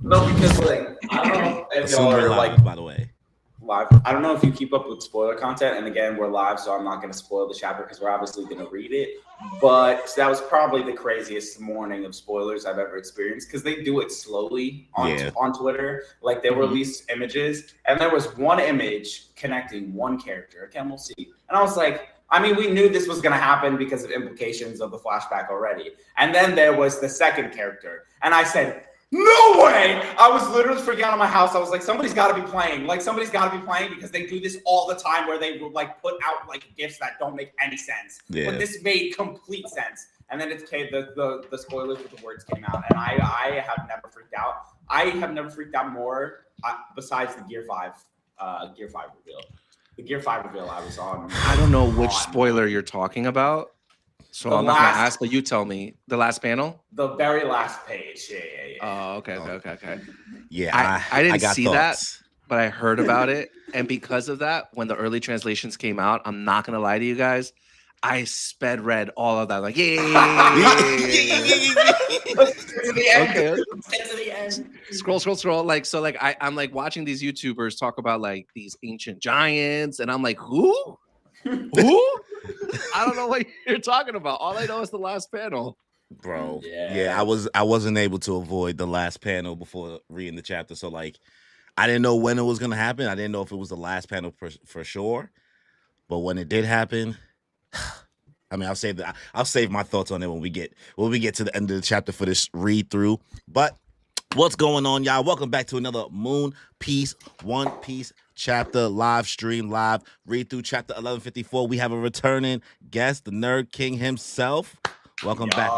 No, because like I don't know if Assume y'all we're are live, by the way. live. I don't know if you keep up with spoiler content, and again, we're live, so I'm not going to spoil the chapter because we're obviously going to read it. But that was probably the craziest morning of spoilers I've ever experienced because they do it slowly Yeah. on Twitter. Like they release images, and there was one image connecting one character. Again, we'll see. And I was like, I mean, we knew this was going to happen because of implications of the flashback already. And then there was the second character, and I said, no way! I was literally freaking out in my house. I was like, somebody's got to be playing. Like, somebody's got to be playing because they do this all the time where they will, like, put out, like, gifts that don't make any sense. Yeah. But this made complete sense. And then the spoilers with the words came out. And I have never freaked out. I have never freaked out more besides the Gear 5 reveal. The Gear 5 reveal I was on. I don't know which spoiler you're talking about. So I'm not going to ask, but you tell me. The last panel? The very last page. Yeah. Oh, okay. Yeah, I didn't see that, but I heard about it. And because of that, when the early translations came out, I'm not going to lie to you guys, I sped read all of that. Like, yay. To the end. Okay. To the end. Scroll. Like, so like I'm like watching these YouTubers talk about like these ancient giants, and I'm like, who? I don't know what you're talking about. All I know is the last panel. Bro. Yeah, I wasn't able to avoid the last panel before reading the chapter. So like I didn't know when it was gonna happen. I didn't know if it was the last panel for sure. But when it did happen, I mean, I'll save my thoughts on it when we get to the end of the chapter for this read through. But what's going on, y'all? Welcome back to another One Piece chapter live stream, live read through chapter 1154. We have a returning guest, the Nerd King himself. Welcome back.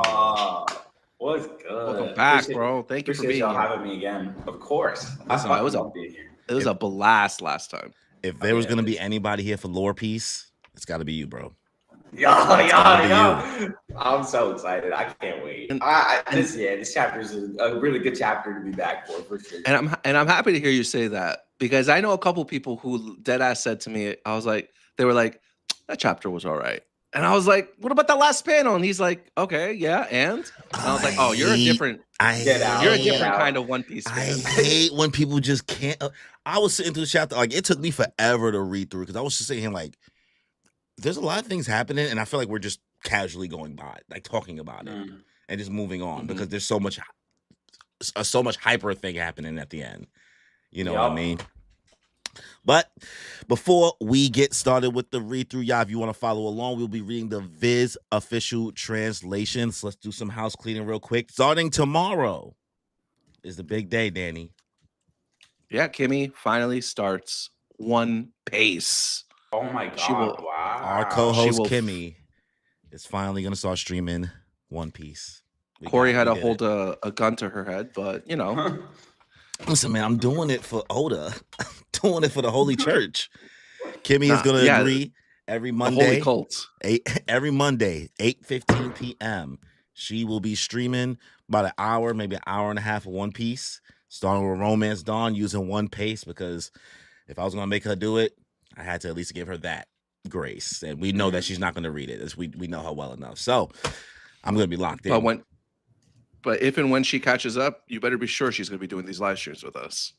What's good? Welcome back, bro. Thank you for being y'all here. having me again. Of course. Listen, it was a blast last time. If there was gonna be anybody here for lore piece, it's got to be you, bro. Yo. I'm so excited. I can't wait. This chapter is a really good chapter to be back for sure. And I'm happy to hear you say that because I know a couple people who deadass said to me, they were like, that chapter was all right. And I was like, what about the last panel? And he's like, okay, yeah, and I was like, oh, you're a different kind of One Piece fan. I hate when people just can't. I was sitting through the chapter, like it took me forever to read through because I was just sitting here like, there's a lot of things happening, and I feel like we're just casually going by, like talking about it and just moving on because there's so much hyper thing happening at the end. You know what I mean? But before we get started with the read through, y'all, if you want to follow along, we'll be reading the Viz official translations. Let's do some house cleaning real quick. Starting tomorrow is the big day, Danny. Yeah, Kimmy finally starts One Piece. Oh my god! Wow. Our co-host Kimmy is finally gonna start streaming One Piece. Corey had to hold a gun to her head, but you know. Listen, man, I'm doing it for Oda. I'm doing it for the Holy Church. Kimmy is gonna agree every Monday. Holy cult. Every Monday, 8:15 p.m. She will be streaming about an hour, maybe an hour and a half of One Piece, starting with Romance Dawn, using one pace because if I was gonna make her do it, I had to at least give her that grace. And we know that she's not going to read it. As we know her well enough. So I'm going to be locked in. But if and when she catches up, you better be sure she's going to be doing these live streams with us.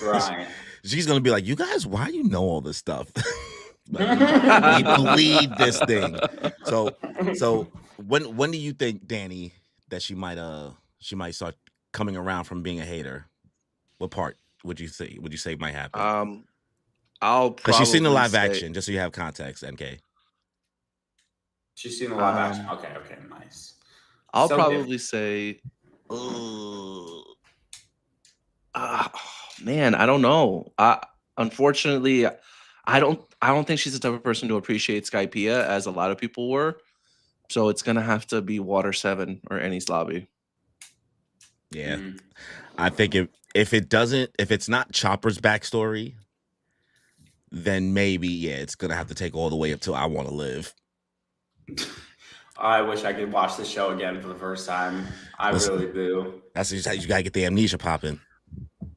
Right. She's going to be like, you guys, why do you know all this stuff? We believe this thing. So when do you think, Danny, that she might start coming around from being a hater? What part would you say might happen? Because she's seen the live action, just so you have context, NK. She's seen the live action. Okay, nice. I'll probably say, man, I don't know. Unfortunately, I don't think she's the type of person to appreciate Skypiea as a lot of people were. So it's gonna have to be Water 7 or Enies Lobby. Yeah, I think if it's not Chopper's backstory, then maybe, it's going to have to take all the way up to I Want to Live. I wish I could watch the show again for the first time. Really do. That's just how you got to get the amnesia popping.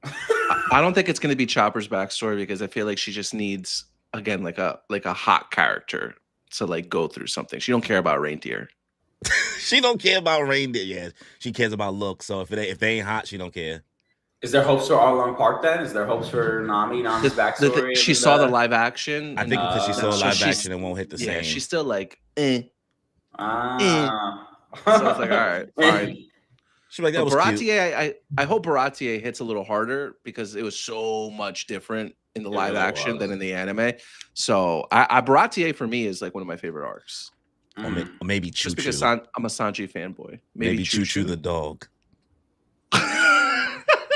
I don't think it's going to be Chopper's backstory because I feel like she just needs, again, like a hot character to like go through something. She don't care about reindeer. She don't care about reindeer. Yeah, she cares about looks. So if they ain't hot, she don't care. Is there hopes for Arlong Park then? Is there hopes for Nami's backstory? She saw the live action. I think because she saw so live action, it won't hit the same. Yeah, she's still like, So Ah. it's like, all right, fine. She's like, that was cute. Baratier, I hope Baratier hits a little harder because it was so much different in the live action than in the anime. So Baratier for me is like one of my favorite arcs. Or maybe Choo Just Choo. because I'm a Sanji fanboy. Maybe Choo Choo the dog.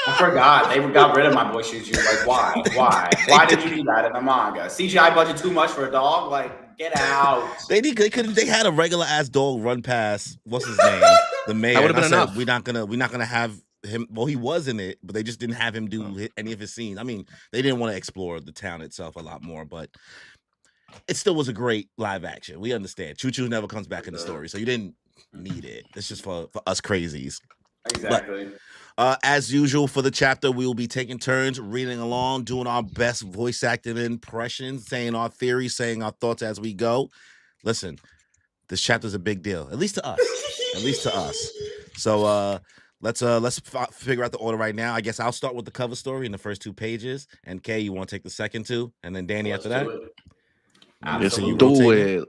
I forgot. They got rid of my boy Choo Choo. Like, why? Why did you do that in the manga? CGI budget too much for a dog? Like, get out. They couldn't. They had a regular ass dog run past what's his name, the mayor. That would have been enough. We're not gonna have him. Well, he was in it, but they just didn't have him do any of his scenes. I mean, they didn't want to explore the town itself a lot more, but it still was a great live action. We understand. Choo Choo never comes back in the story, so you didn't need it. It's just for us crazies. Exactly. But, as usual for the chapter, we will be taking turns reading along, doing our best voice acting impressions, saying our theories, saying our thoughts as we go. Listen, this chapter is a big deal, at least to us. So let's figure out the order right now. I guess I'll start with the cover story in the first 2 pages, and Kay, you want to take the second 2, and then Danny after that. Absolutely.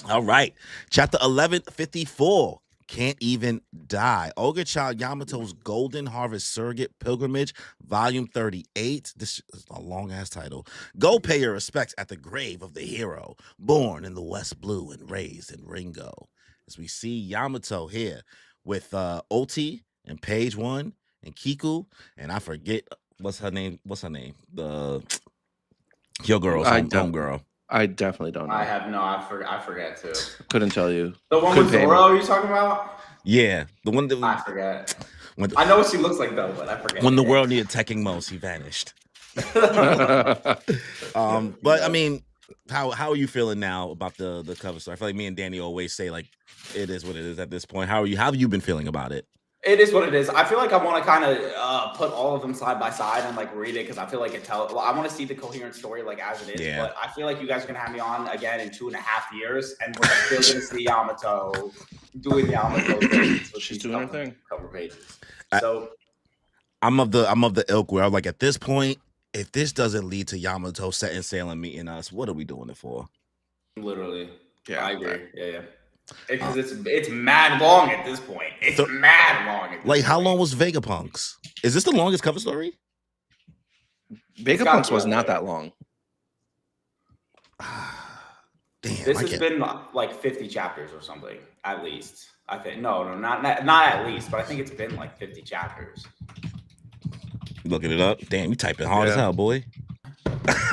All right, chapter 1154. Can't Even Die. Ogre Child Yamato's Golden Harvest Surrogate Pilgrimage, Volume 38. This is a long-ass title. Go pay your respects at the grave of the hero, born in the West Blue and raised in Ringo. As we see Yamato here with Oti and Page One and Kiku, and I forget what's her name. The your girl, home girl. I definitely don't know. I have no. I forget too. Couldn't tell you. The one with Zoro, are you talking about? Yeah, the one that I forget. I know what she looks like though, but I forget. When the world needed teching most, he vanished. But I mean, how are you feeling now about the cover story? I feel like me and Danny always say like it is what it is at this point. How have you been feeling about it? It is what it is. I feel like I want to kind of put all of them side by side and like read it because I feel like I want to see the coherent story like as it is. Yeah. But I feel like you guys are gonna have me on again in 2.5 years, and we're still gonna see Yamato doing Yamato things with She's these doing her thing. Cover pages. So I'm of the ilk where I'm like, at this point, if this doesn't lead to Yamato setting sail and meeting us, what are we doing it for? Literally, Yeah, I agree. Yeah. Because it's mad long at this point. It's mad long. Like, how long was Vegapunk's? Is this the longest cover story? Vegapunk's was not that long. Damn, This has been like 50 chapters or something, at least. I think no, not at least, but I think it's been like 50 chapters. Looking it up. Damn, you typing hard as hell, boy.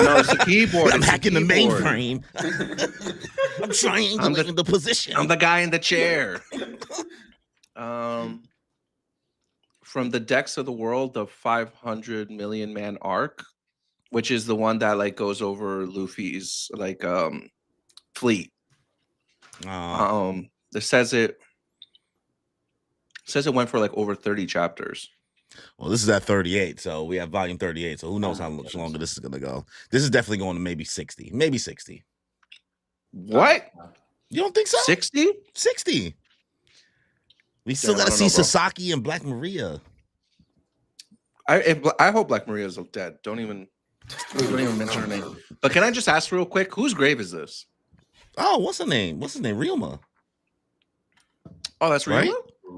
No, it's the keyboard. I'm hacking the mainframe. I'm triangulating the position. I'm the guy in the chair. From the Decks of the World, the 500 million man arc, which is the one that like goes over Luffy's like fleet. It says it went for like over 30 chapters. Well, this is at 38, so we have volume 38. So who knows how much longer this is gonna go? This is definitely going to maybe 60. Maybe 60. What? You don't think so? 60? 60. We still gotta see Sasaki and Black Maria. I hope Black Maria is dead. Don't even mention her name. But can I just ask real quick, whose grave is this? Oh, what's her name? What's his name? Ryuma. Oh, that's Ryuma? Right?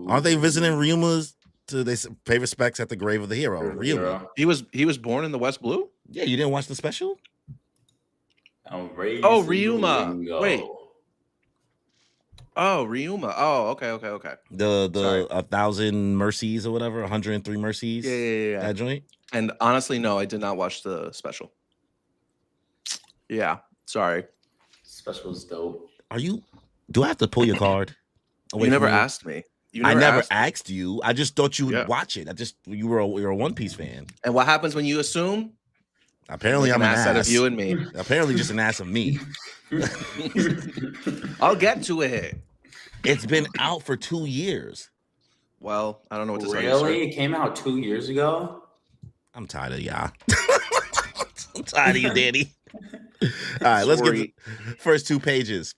Aren't they visiting Ryuma's to they pay respects at the grave of the hero? Ryuma. He was born in the West Blue? Yeah, you didn't watch the special? Oh, Ryuma. Wait. Oh, Ryuma. Oh, okay. The 1,000 Mercies or whatever, 103 Mercies. Yeah. That joint. And honestly, no, I did not watch the special. Yeah, sorry. Special is dope. Do I have to pull your card? You never asked me. I never asked you. I just thought you would watch it. You were a One Piece fan. And what happens when you assume? Apparently, I'm an ass out of you and me. Apparently, just an ass of me. I'll get to it. It's been out for 2 years. Well, I don't know what to say. Really? It came out 2 years ago? I'm tired of y'all. I'm tired of you, Danny. All right, let's get the first 2 pages.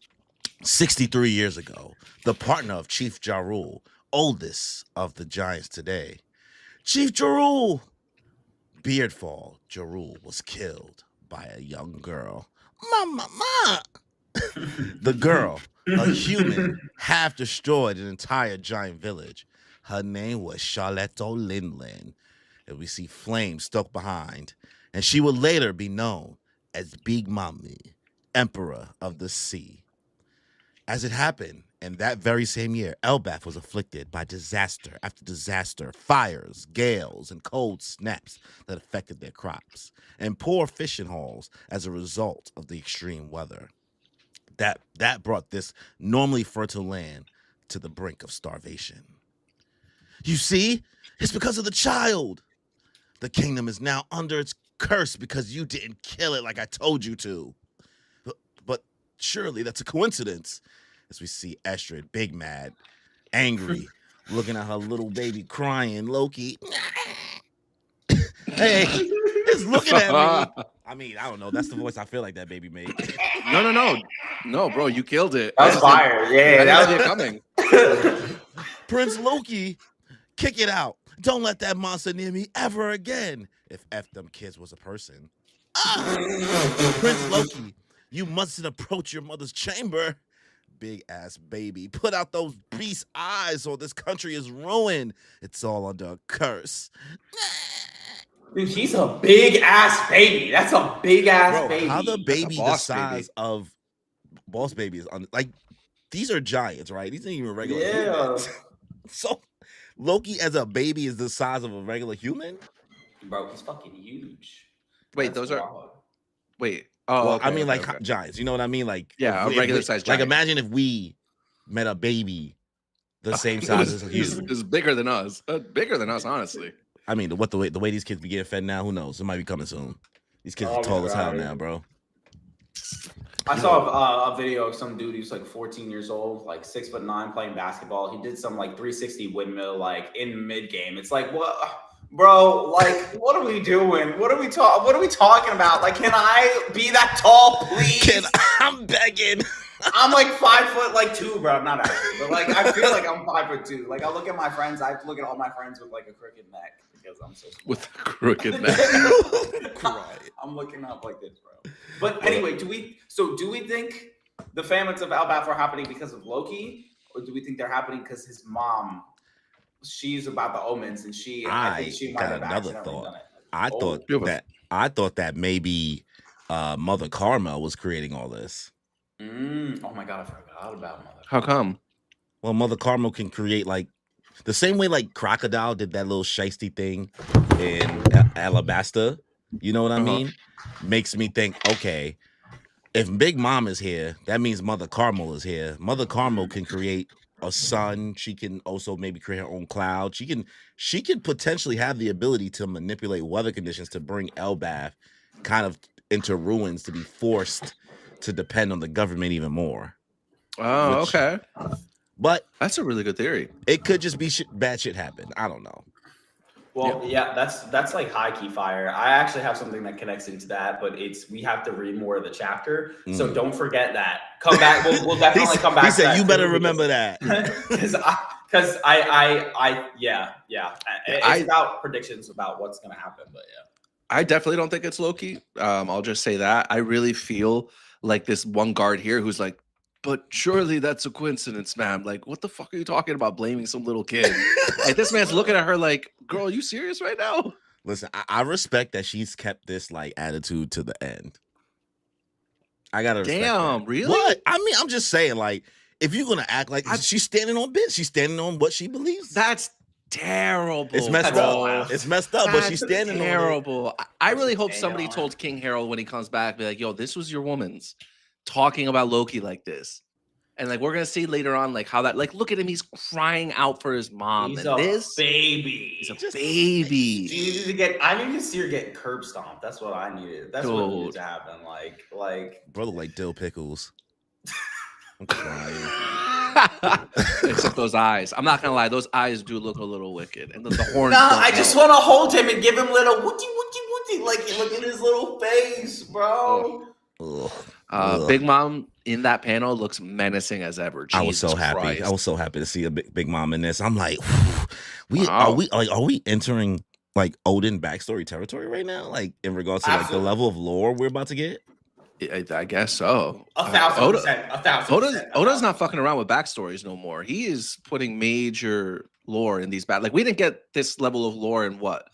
63 years ago, the partner of Chief Ja Rule, oldest of the giants today. Chief Ja Rule, Beardfall, Jarul was killed by a young girl. Ma. The girl, a human, half destroyed an entire giant village. Her name was Charlotte Linlin, and we see flames stuck behind. And she would later be known as Big Mommy, Emperor of the Sea. As it happened, in that very same year, Elbaf was afflicted by disaster after disaster, fires, gales, and cold snaps that affected their crops, and poor fishing hauls as a result of the extreme weather. That brought this normally fertile land to the brink of starvation. You see, it's because of the child. The kingdom is now under its curse because you didn't kill it like I told you to. But surely that's a coincidence. As we see Estrid, big mad, angry, looking at her little baby crying, Loki. Hey, it's looking at me. I mean, I don't know. That's the voice I feel like that baby made. No, bro, you killed it. That was fire. Yeah, that was coming. Prince Loki, kick it out. Don't let that monster near me ever again. If F them kids was a person. Prince Loki, you mustn't approach your mother's chamber. Big ass baby, put out those beast eyes or this country is ruined. It's all under a curse. Dude, he's a big ass baby. That's a big ass baby. How the baby the size of Boss Baby is on? Like, these are giants, right? These ain't even regular humans. So Loki as a baby is the size of a regular human? Bro, he's fucking huge. Wait, That's those wild. are. Wait. Oh, well, okay, I mean, okay, like okay. giants. You know what I mean? Like, yeah, a regular size giant. Like, imagine if we met a baby the same size as you. It's bigger than us. Bigger than us, honestly. I mean, the way these kids be getting fed now, who knows? It might be coming soon. These kids are tall as hell now, bro. I saw a video of some dude who's like 14 years old, like 6'9", playing basketball. He did some like 360 windmill like in mid game. It's like, what, bro? Like, what are we doing? What are we talking about? Like, can I be that tall, please? I'm begging. I'm like 5'2", bro. Not actually, but like I feel like I'm 5'2". Like I look at my friends. I look at all my friends with like a crooked neck because I'm so small. With a crooked neck. I'm looking up like this, bro. But anyway, do we think the famines of Elbaf are happening because of Loki, or do we think they're happening because his mom? She's about the omens, and I think she might have another accidentally thought. done it. I thought that maybe Mother Karma was creating all this. Oh my god, I forgot about Mother. How come? Well, Mother Karma can create like the same way like Crocodile did that little shiesty thing in Alabasta. You know what I mean? Makes me think, okay, if Big Mom is here, that means Mother Carmel is here. Mother Carmel can create a sun. She can also maybe create her own cloud. She can potentially have the ability to manipulate weather conditions to bring Elbaf kind of into ruins, to be forced to depend on the government even more. Oh, okay. But that's a really good theory. It could just be bad shit happen. I don't know. Well, yeah, that's like high key fire. I actually have something that connects into that, but we have to read more of the chapter. So don't forget that. Come back. We'll definitely come back. He said, "You better remember that." Because it's about predictions about what's gonna happen. But yeah, I definitely don't think it's Loki. I'll just say that I really feel like this one guard here who's like, but surely that's a coincidence, ma'am. Like, what the fuck are you talking about blaming some little kid? Like, this man's looking at her like, girl, are you serious right now? Listen, I respect that she's kept this like attitude to the end. I gotta respect that. Really? What? I mean, I'm just saying, like, if you're gonna act like she's standing on bit, she's standing on what she believes. That's terrible. It's messed up. It's messed up, but she's standing terrible. on it. I really hope somebody told King Harold when he comes back, be like, yo, this was your woman's talking about Loki like this. And like we're gonna see later on, like how that, like, look at him, he's crying out for his mom. He's and a baby. He's a baby. I need to see her get curb stomped. That's what I needed. That's what needed to happen. Like brother, like dill pickles. I'm crying. Except those eyes. I'm not gonna lie, those eyes do look a little wicked. And the horns. Nah, I just want to hold him and give him little wooty. Like, look at his little face, bro. Big Mom in that panel looks menacing as ever. Jesus I was so happy. Christ. I was so happy to see a big Mom in this. I'm like, are we entering like Odin backstory territory right now? Like in regards to like the Absolutely. level of lore we're about to get? I guess so. 1,000%. 1,000%. Oda's not fucking around with backstories no more. He is putting major lore in these like we didn't get this level of lore in what?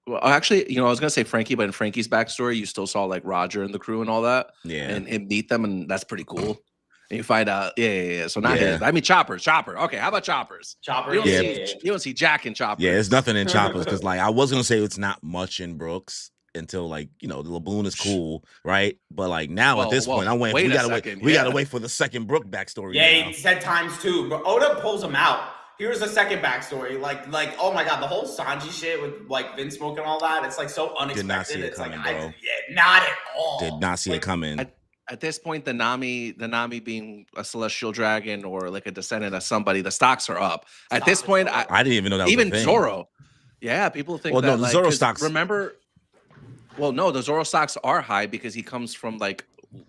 Well, actually, I was gonna say Frankie, but in Frankie's backstory, you still saw like Roger and the crew and all that, Yeah. and him meet them, and that's pretty cool. And you find out, yeah. So not Yeah. his. I mean, Chopper. Okay, how about Choppers? Chopper. You don't, Yeah. see, you don't see Jack and Chopper. Yeah, there's nothing in Choppers because like I was gonna say it's not much in Brooks until like the Laboon is cool, right? But like now at this point, I'm waiting. Wait We a gotta second, wait. We yeah. gotta wait for the second Brook backstory. Yeah, now. he said times 2, but Oda pulls him out. Here's the second backstory. Like, oh my god, the whole Sanji shit with like Vince Smoke and all that. It's like so unexpected. Did not see it it's coming, like, bro. not at all. Did not see it coming. At this point, the Nami being a celestial dragon or like a descendant of somebody, the stocks are up. At this point, I didn't even know that. Even was a thing. Zoro. Yeah, people think Well, that no, the like, Zoro stocks. Remember, well, no, the Zoro stocks are high because he comes from like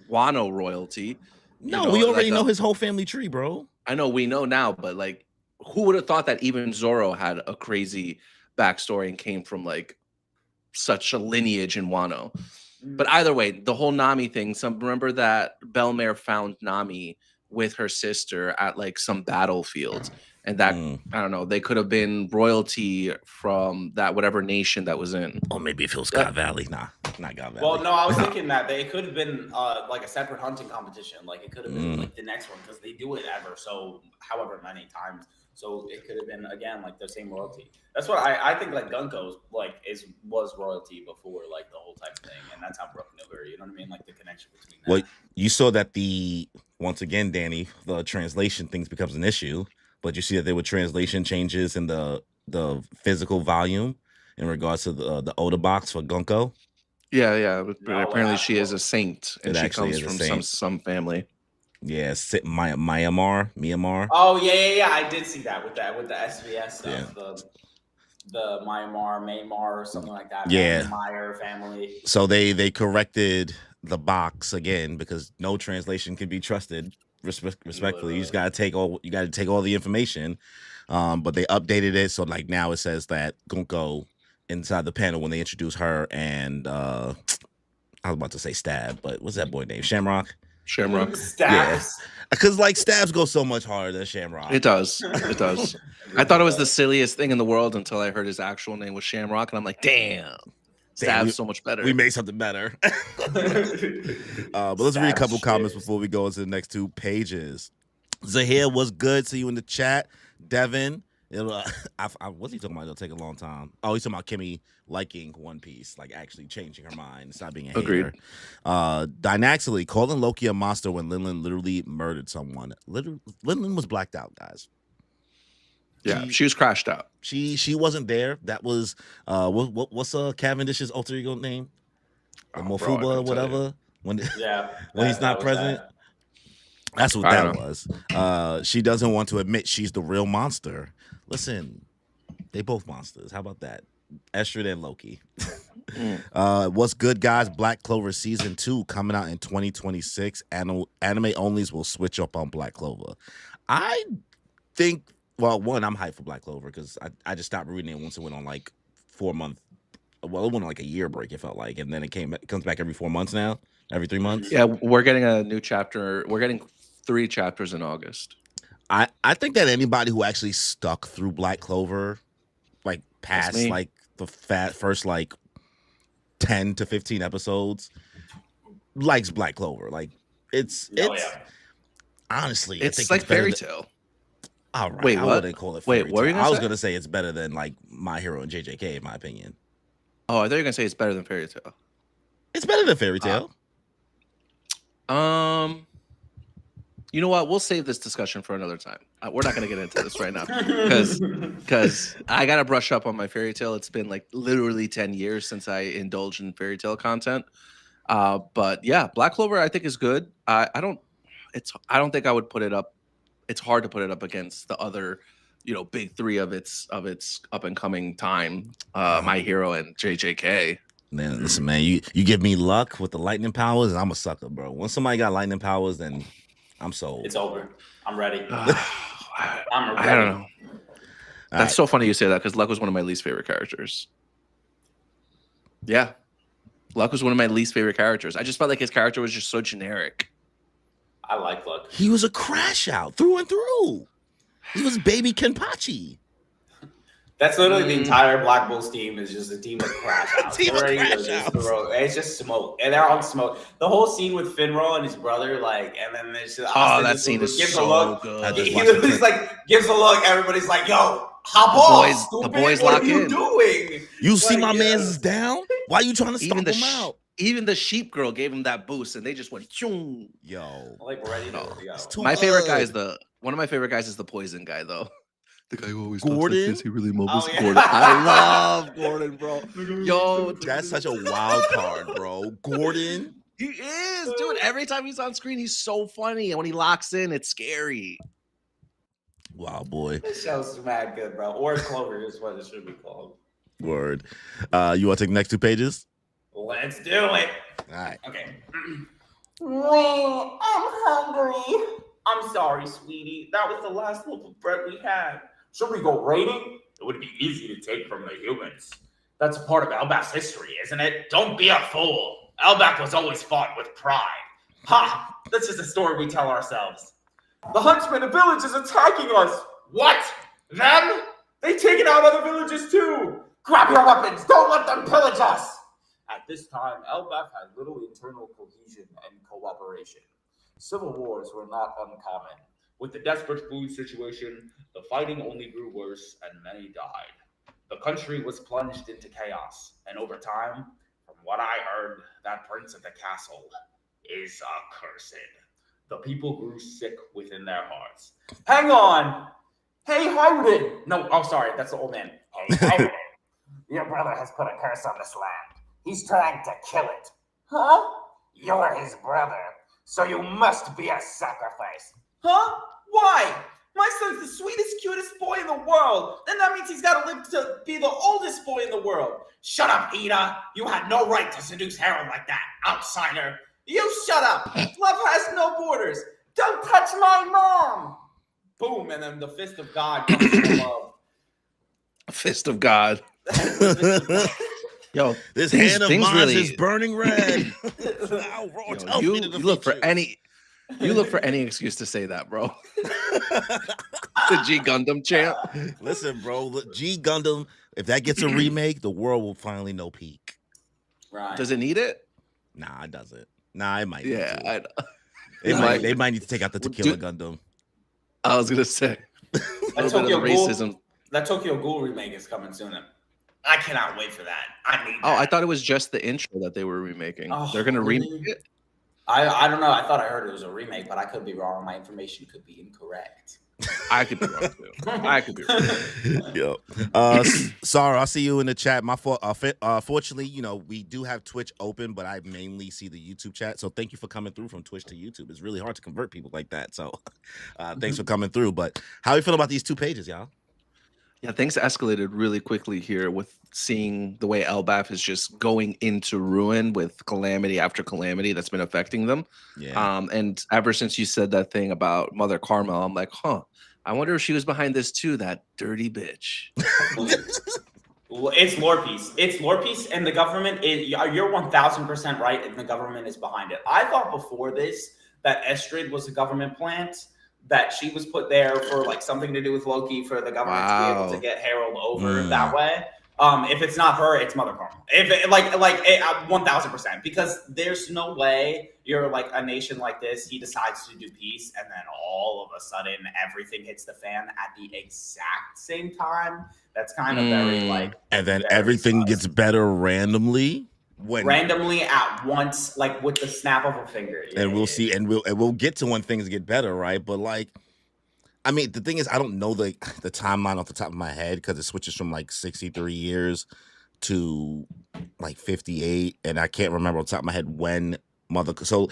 Wano royalty. No, we already know his whole family tree, bro. I know we know now, but like, who would have thought that even Zoro had a crazy backstory and came from like such a lineage in Wano? But either way, the whole Nami thing. Remember that Belmare found Nami with her sister at like some battlefield, and that I don't know. They could have been royalty from that whatever nation that was in. Or maybe if it was God Valley. Nah, not God Valley. Well, no, I was thinking that it could have been like a separate hunting competition. Like it could have been like the next one because they do it however many times. So it could have been again like the same royalty. That's what I think. Like Gunko's like was royalty before like the whole type thing, and that's how Brook knew her. You know what I mean? Like the connection between. Well, you saw that once again, Danny, the translation things becomes an issue, but you see that there were translation changes in the physical volume in regards to the Oda box for Gunko. Yeah. But apparently she is a saint, and she comes from some family. Yeah, Myanmar. Oh yeah. I did see that with the SVS stuff. Yeah. The Myanmar or something like that. Yeah, Meyer family. So they corrected the box again because no translation can be trusted. Respectfully, you just gotta take all the information. But they updated it so like now it says that Gunko inside the panel when they introduce her and I was about to say Stab, but what's that boy name? Shamrock. Stabs. Yeah. Because like Stabs go so much harder than Shamrock. It does. I thought it was the silliest thing in the world until I heard his actual name was Shamrock, and I'm like, damn, Stab's so much better. We made something better. But let's read a couple comments before we go into the next 2 pages. Zahir was good. See you in the chat. Devin. What's he talking about? It'll take a long time. Oh, he's talking about Kimmy liking One Piece, like actually changing her mind, stop being a hater. Dynaxily, calling Loki a monster when Linlin literally murdered someone. Linlin was blacked out, guys. Yeah, she was crashed out. She wasn't there. That was what's Cavendish's alter ego name? Mofuba or whatever. When he's not present. That's what that was. She doesn't want to admit she's the real monster. Listen, they both monsters. How about that? Estrid and Loki. What's good, guys? Black Clover season 2 coming out in 2026. Anime onlys will switch up on Black Clover. I think. Well, one, I'm hyped for Black Clover because I just stopped reading it once it went on like 4-month. Well, it went on like a year break. It felt like, and then it comes back every 4 months now. Every 3 months. Yeah, we're getting a new chapter. We're getting 3 chapters in August. I think that anybody who actually stuck through Black Clover, like past like the first like 10 to 15 episodes, likes Black Clover. Like it's honestly, it's like fairy tale. All right, wait, I wouldn't call it fairy tale. What were you gonna I was gonna say it's better than like My Hero and JJK, in my opinion. Oh, I thought you were gonna say it's better than fairy tale. It's better than fairy tale. You know what? We'll save this discussion for another time. We're not going to get into this right now because I got to brush up on my fairy tale. It's been like literally 10 years since I indulged in fairy tale content. But yeah, Black Clover I think is good. I don't think I would put it up. It's hard to put it up against the other, big 3 of its up and coming time. My Hero and JJK. Man, listen, man, you give me luck with the lightning powers, and I'm a sucker, bro. Once somebody got lightning powers, then I'm sold. It's over. I'm ready. I'm ready. I don't know. That's so funny you say that because Luck was one of my least favorite characters. Yeah. Luck was one of my least favorite characters. I just felt like his character was just so generic. I like Luck. He was a crash out through and through. He was baby Kenpachi. That's literally the entire Black Bulls team is just a team of crash outs. It's just smoke. And they're on smoke. The whole scene with Finral and his brother, like, and then there's just that scene is so good. He's like, gives a look, everybody's like, yo, hop off. The boys what lock are you in. doing? You see my man's down? Why are you trying to stop him out? Even the sheep girl gave him that boost, and they just went, Choom. Yo. Like, ready to go. My favorite guy is one of my favorite guys is the poison guy, though. The guy who always talks like this, he really moves Gordon. I love Gordon, bro. Yo, that's such a wild card, bro. Gordon. He is, dude. Every time he's on screen, he's so funny. And when he locks in, it's scary. Wow, boy. This show's mad good, bro. Or Clover is what it should be called. Word. You want to take the next 2 pages? Let's do it. All right. Okay. I'm hungry. I'm sorry, sweetie. That was the last loaf of bread we had. Should we go raiding? It would be easy to take from the humans. That's a part of Elbaf's history, isn't it? Don't be a fool. Elbaf was always fought with pride. Ha! That's just a story we tell ourselves. The huntsman of village is attacking us. What? Them? They taken out other villages too. Grab your weapons. Don't let them pillage us. At this time, Elbaf had little internal cohesion and cooperation. Civil wars were not uncommon. With the desperate food situation, the fighting only grew worse and many died. The country was plunged into chaos, and over time, from what I heard, that prince of the castle is accursed. The people grew sick within their hearts. Hang on! Hey, Howden! No, oh, sorry, that's the old man. Hey, Howden, your brother has put a curse on this land. He's trying to kill it. Huh? You're his brother, so you must be a sacrifice. Huh? Why? My son's the sweetest, cutest boy in the world. Then that means he's got to live to be the oldest boy in the world. Shut up, Ida. You had no right to seduce Harold like that, outsider. You shut up. Love has no borders. Don't touch my mom. Boom, and then the fist of God comes from love. Fist of God. Yo, this hand of mine really is burning red. You look for any excuse to say that, bro. The G Gundam chant. Listen, bro, G Gundam. If that gets a remake, the world will finally know peak. Right? Does it need it? Nah, it doesn't. Nah, it might. Yeah, I know. They might need to take out the Tequila Gundam. I was gonna say that Tokyo Ghoul remake is coming soon. I cannot wait for that. I need that. I thought it was just the intro that they were remaking. Oh, they're gonna really? remake it. I don't know. I thought I heard it was a remake, but I could be wrong. My information could be incorrect. I could be wrong too. I could be wrong. Yo, Sarah, I see you in the chat. My fault. Fortunately, we do have Twitch open, but I mainly see the YouTube chat. So thank you for coming through from Twitch to YouTube. It's really hard to convert people like that. So thanks for coming through. But how you feel about these 2 pages, y'all? Yeah, things escalated really quickly here with seeing the way Elbaf is just going into ruin with calamity after calamity that's been affecting them. Yeah. And ever since you said that thing about Mother Carmel, I'm like, I wonder if she was behind this too, that dirty bitch. Well, it's lore piece. It's lore piece, and the government is. You're 1,000% right, and the government is behind it. I thought before this that Estrid was a government plant. That she was put there for like something to do with Loki for the government to be able to get Harold over that way. If it's not her, it's Mother Carmel. If it, 1,000%, because there's no way you're like a nation like this. He decides to do peace, and then all of a sudden everything hits the fan at the exact same time. That's kind of very and then everything gets better randomly. Randomly at once, like with the snap of a finger. And we'll see, and we'll get to when things get better, right? But I mean, the thing is, I don't know the timeline off the top of my head because it switches from like 63 years to like 58, and I can't remember off the top of my head when So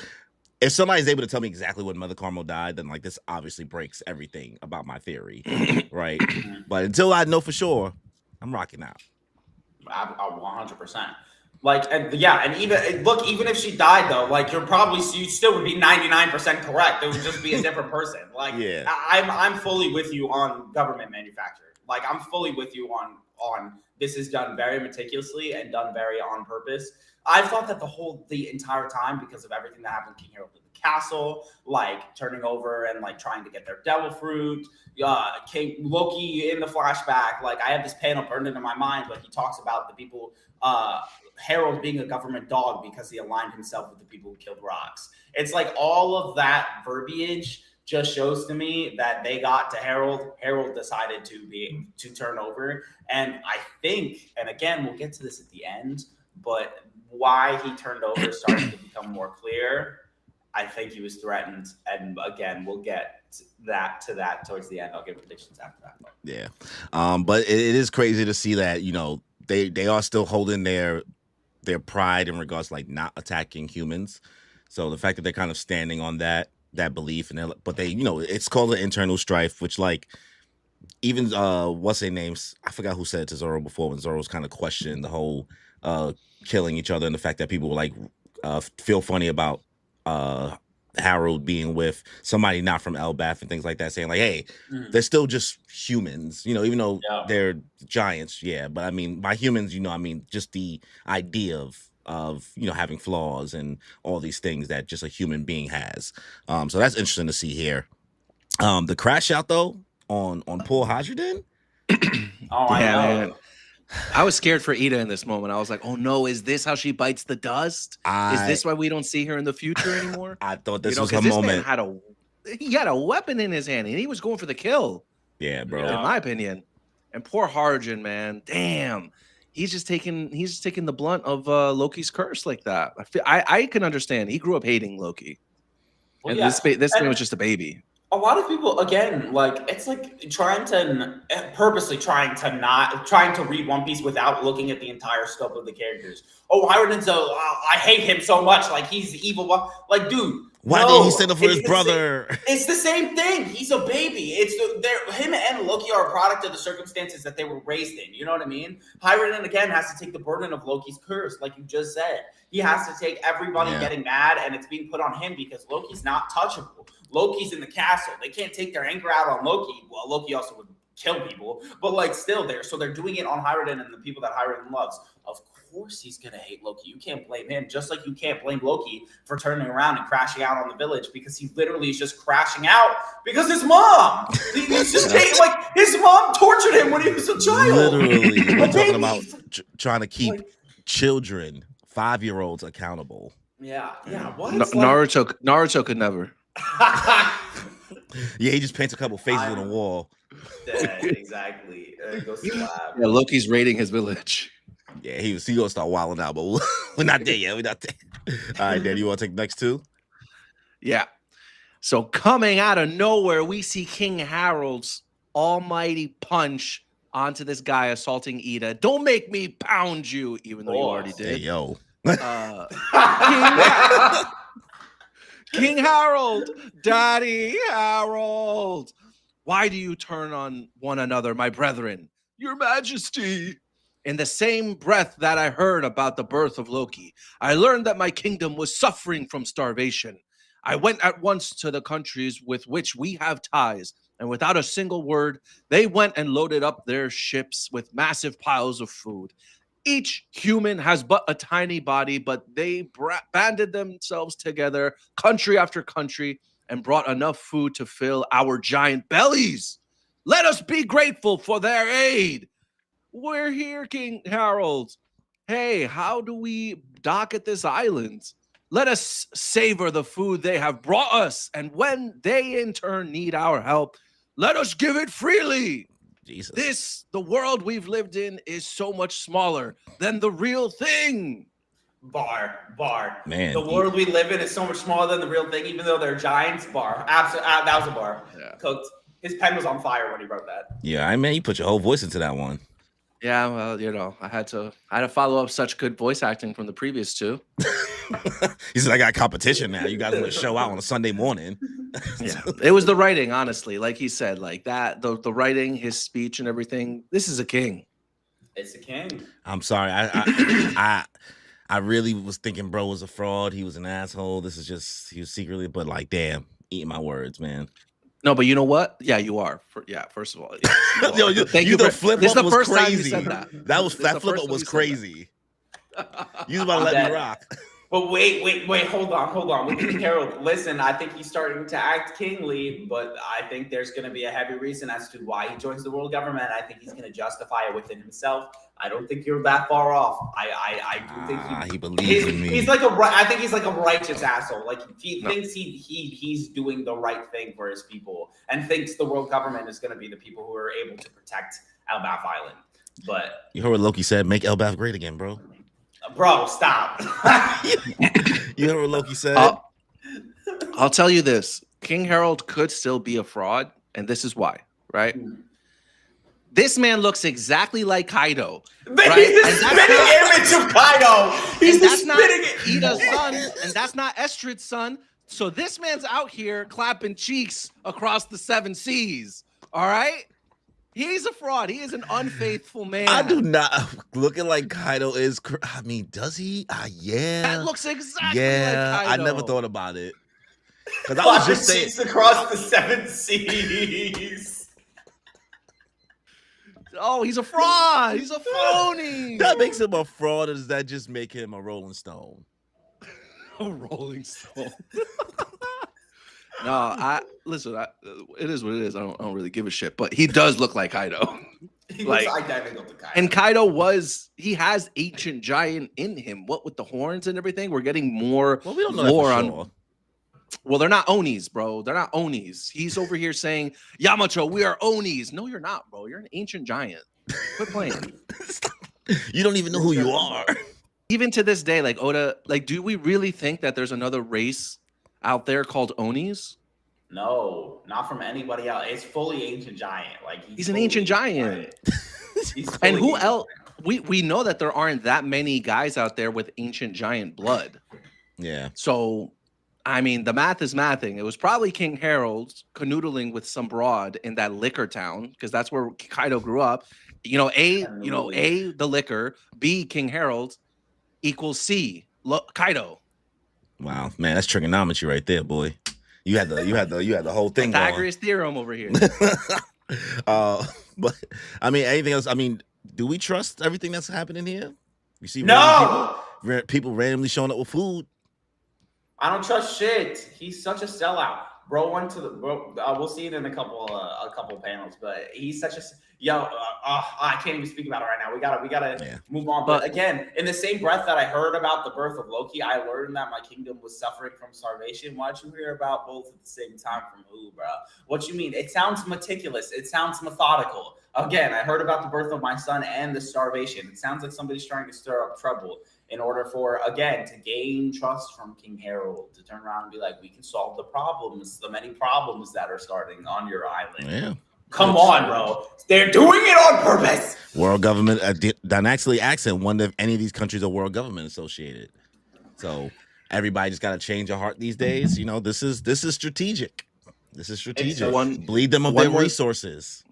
if somebody's able to tell me exactly when Mother Carmel died, then like this obviously breaks everything about my theory, right? But until I know for sure, I'm rocking out. 100%. And even if she died though, you still would be 99% correct. It would just be a different person. I'm fully with you on government manufactured. Like, I'm fully with you on this is done very meticulously and done very on purpose. I thought that the entire time, because of everything that happened to King Harold in the castle, like turning over and like trying to get their devil fruit, King Loki in the flashback, like I have this panel burned into my mind, but he talks about the people, Harold being a government dog because he aligned himself with the people who killed rocks. It's like all of that verbiage just shows to me that they got to Harold. Harold decided to turn over. And I think, and again, we'll get to this at the end, but why he turned over started to become more clear. I think he was threatened. And again, we'll get to that towards the end. I'll give predictions after that. Yeah. But it is crazy to see that, they are still holding their pride in regards to like not attacking humans. So the fact that they're kind of standing on that belief, but they, it's called an internal strife, which like even what's their names? I forgot who said it to Zoro before when Zoro's kind of questioned the whole killing each other and the fact that people were like feel funny about Harold being with somebody not from Elbaf and things like that, saying like, hey, they're still just humans, even though they're giants. Yeah, but I mean by humans, just the idea of having flaws and all these things that just a human being has. So that's interesting to see here. The crash out though on poor Hydrogen. I know. Man. I was scared for Ida in this moment. I was like, oh no, is this how she bites the dust? Is this why we don't see her in the future anymore? I thought this was her moment. He had a weapon in his hand and he was going for the kill. Yeah, bro. In my opinion. And poor Harjin, man. Damn. He's just taking the blunt of Loki's curse like that. I can understand. He grew up hating Loki. Well, and this man was just a baby. A lot of people, again, like it's like purposely trying to read One Piece without looking at the entire scope of the characters. Oh, Hiruden's I hate him so much. Like he's evil. Like, dude, why did he stand up for his brother? It's the same thing. He's a baby. Him and Loki are a product of the circumstances that they were raised in. You know what I mean? Hiruden again has to take the burden of Loki's curse, like you just said. He has to take everybody getting mad, and it's being put on him because Loki's not touchable. Loki's in the castle. They can't take their anger out on Loki. Well, Loki also would kill people, but like still there. So they're doing it on Hiruden and the people that Hiruden loves. Of course he's going to hate Loki. You can't blame him, just like you can't blame Loki for turning around and crashing out on the village because he literally is just crashing out because his mom. He's just like his mom tortured him when he was a child. Literally, we're talking about trying to keep children, 5-year-olds accountable. Yeah. What? Naruto could never. Yeah, he just paints a couple faces on the wall. Yeah, exactly. Goes to the lab. Yeah, Loki's raiding his village. Yeah, he gonna start wilding out, but we're not there yet. We're not there. All right, Dan, you want to take the next two? Yeah. So coming out of nowhere, we see King Harold's almighty punch onto this guy assaulting Ida. Don't make me pound you, even though you already did. Hey, yo. King Harold, Daddy Harold, why do you turn on one another, my brethren? Your Majesty. In the same breath that I heard about the birth of Loki, I learned that my kingdom was suffering from starvation. I went at once to the countries with which we have ties, and without a single word, they went and loaded up their ships with massive piles of food. Each human has but a tiny body, but they banded themselves together, country after country, and brought enough food to fill our giant bellies. Let us be grateful for their aid. We're here, King Harold. Hey, how do we dock at this island? Let us savor the food they have brought us, and when they in turn need our help, let us give it freely. Jesus. The world we've lived in is so much smaller than the real thing. Bar. Man, the world we live in is so much smaller than the real thing, even though they're giants. Bar. Absolutely, that was a bar. Yeah. Cooked. His pen was on fire when he wrote that. Yeah, I mean, you put your whole voice into that one. Yeah, well, I had to follow up such good voice acting from the previous two. He said, I got competition now. You guys want to show out on a Sunday morning. Yeah, it was the writing, honestly. Like he said, like that, the writing, his speech and everything. This is a king. It's a king. I'm sorry. I really was thinking bro was a fraud. He was an asshole. He was secretly, but like, damn, eating my words, man. No, but you know what? Yeah, you are. First of all, yeah, Yo, thank you you. the For, flip this is up the was first time you crazy. said that. That flip up was crazy. You was about to let me rock. But wait, hold on. With King Harold, listen, I think he's starting to act kingly, but I think there's going to be a heavy reason as to why he joins the world government. I think he's going to justify it within himself. I don't think you're that far off. I do think he believes in me. He's like I think he's like a righteous asshole. Like he thinks he's doing the right thing for his people, and thinks the world government is going to be the people who are able to protect Elbaf Island. But you heard what Loki said? Make Elbaf great again, bro. Bro, stop. You heard what Loki said? I'll tell you this. King Harold could still be a fraud, and this is why, right? This man looks exactly like Kaido. Right? He's the spitting image of Kaido. He's the spitting Ida's son, and that's not Estrid's son. So this man's out here clapping cheeks across the 7 seas. All right? He's a fraud. He is an unfaithful man. I do not looking like Kaido is. I mean, does he? Yeah. That looks exactly like Kaido. I never thought about it. Because I was just saying across the 7 seas. Oh, he's a fraud. He's a phony. That makes him a fraud, or does that just make him a Rolling Stone? A Rolling Stone. No, listen. It is what it is. I don't really give a shit. But he does look like Kaido. Like, identical to Kaido. And Kaido he has ancient giant in him. What with the horns and everything? We're getting more we don't know lore that on. sure. Well, they're not Onis, bro. They're not Onis. He's over here saying, Yamato, we are Onis. No, you're not, bro. You're an ancient giant. Quit playing. You don't even know who you are. Even to this day, like Oda, like, do we really think that there's another race out there called Onis? No, not from anybody else. It's fully ancient giant. Like he's an ancient giant. And who else? We know that there aren't that many guys out there with ancient giant blood. Yeah. So, I mean, the math is mathing. It was probably King Harold canoodling with some broad in that liquor town because that's where Kaido grew up. A, the liquor, B, King Harold equals C, Kaido. Wow, man, that's trigonometry right there, boy. You had the whole thing. Pythagoras theorem over here. But I mean, anything else? I mean, do we trust everything that's happening here? You see, people randomly showing up with food. I don't trust shit. He's such a sellout. Bro went to the we'll see it in a couple panels, but he's such a I can't even speak about it right now. We gotta move on. But again, in the same breath that I heard about the birth of Loki, I learned that my kingdom was suffering from starvation. Why'd you hear about both at the same time from who, bro? What you mean? It sounds meticulous. It sounds methodical. Again, I heard about the birth of my son and the starvation. It sounds like somebody's trying to stir up trouble in order for, again, to gain trust from King Harold, to turn around and be like, we can solve the problems, the many problems that are starting on your island. Yeah. Come on, bro. They're doing it on purpose. World government, Dynaxically accent, wonder if any of these countries are world government associated. So everybody just got to change your heart these days. This is strategic. This is strategic. Bleed them of their resources.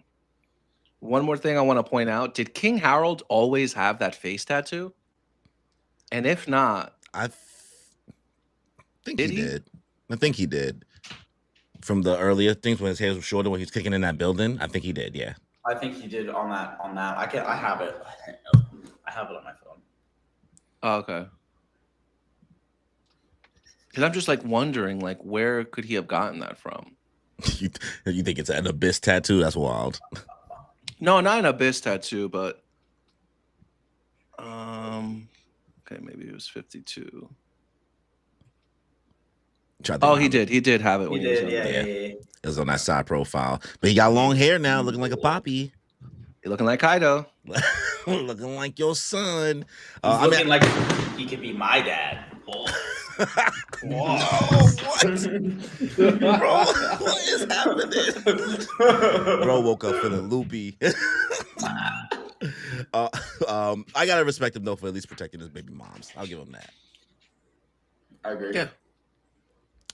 One more thing I want to point out. Did King Harold always have that face tattoo? And if not, I think he did. I think he did. From the earlier things when his hair was shorter, when he was kicking in that building, I think he did. Yeah. I think he did on that. I have it. I have it on my phone. Oh, okay. Because I'm just wondering, where could he have gotten that from? You think it's an abyss tattoo? That's wild. No, not an abyss tattoo, but okay, maybe it was 52. He did. He did have it. He did. Yeah. It was on that side profile, but he got long hair now, looking like a poppy. He looking like Kaido. Looking like your son. Looking like he could be my dad. Whoa, what? Bro, what is happening? Bro woke up feeling loopy. I gotta respect him though for at least protecting his baby moms. I'll give him that. I agree. Yeah.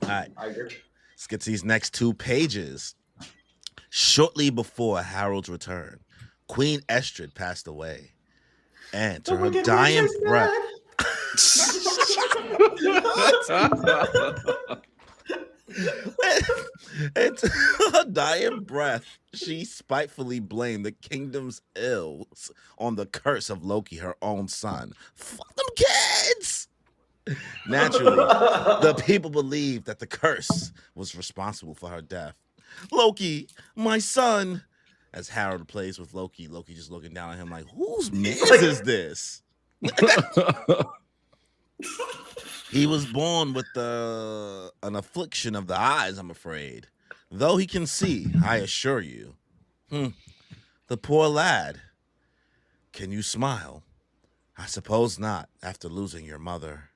All right. I agree. Let's get to these next 2 pages. Shortly before Harold's return, Queen Estrid passed away, and to her dying breath. It's a dying breath. She spitefully blamed the kingdom's ills on the curse of Loki, her own son. Fuck them kids! Naturally, the people believed that the curse was responsible for her death. Loki, my son. As Harold plays with Loki, Loki just looking down at him like, whose man is this? He was born with an affliction of the eyes, I'm afraid. Though he can see, I assure you. The poor lad. Can you smile? I suppose not, after losing your mother.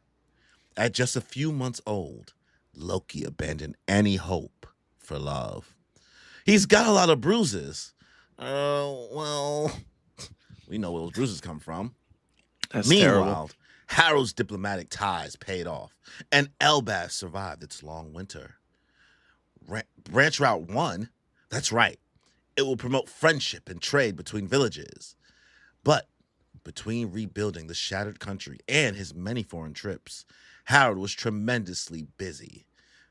At just a few months old, Loki abandoned any hope for love. He's got a lot of bruises. Well, we know where those bruises come from. That's Meanwhile, terrible. Harold's diplomatic ties paid off, and Elbaf survived its long winter. Branch Route 1, that's right. It will promote friendship and trade between villages. But between rebuilding the shattered country and his many foreign trips, Harold was tremendously busy.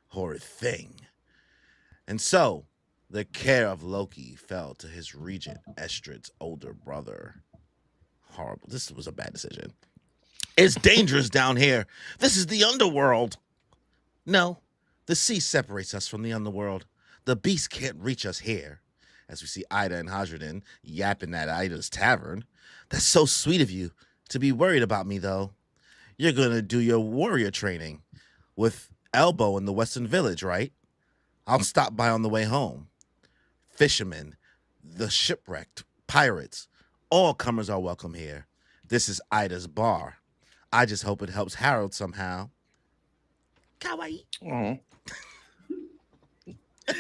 Horrid thing. And so, the care of Loki fell to his regent, Estrid's older brother. Horrible. This was a bad decision. It's dangerous down here. This is the underworld. No, the sea separates us from the underworld. The beast can't reach us here. As we see Ida and Hadradin yapping at Ida's tavern. That's so sweet of you to be worried about me, though. You're going to do your warrior training with Elbow in the Western Village, right? I'll stop by on the way home. Fishermen, the shipwrecked, pirates, all comers are welcome here. This is Ida's bar. I just hope it helps Harold somehow. Kawaii. Dude,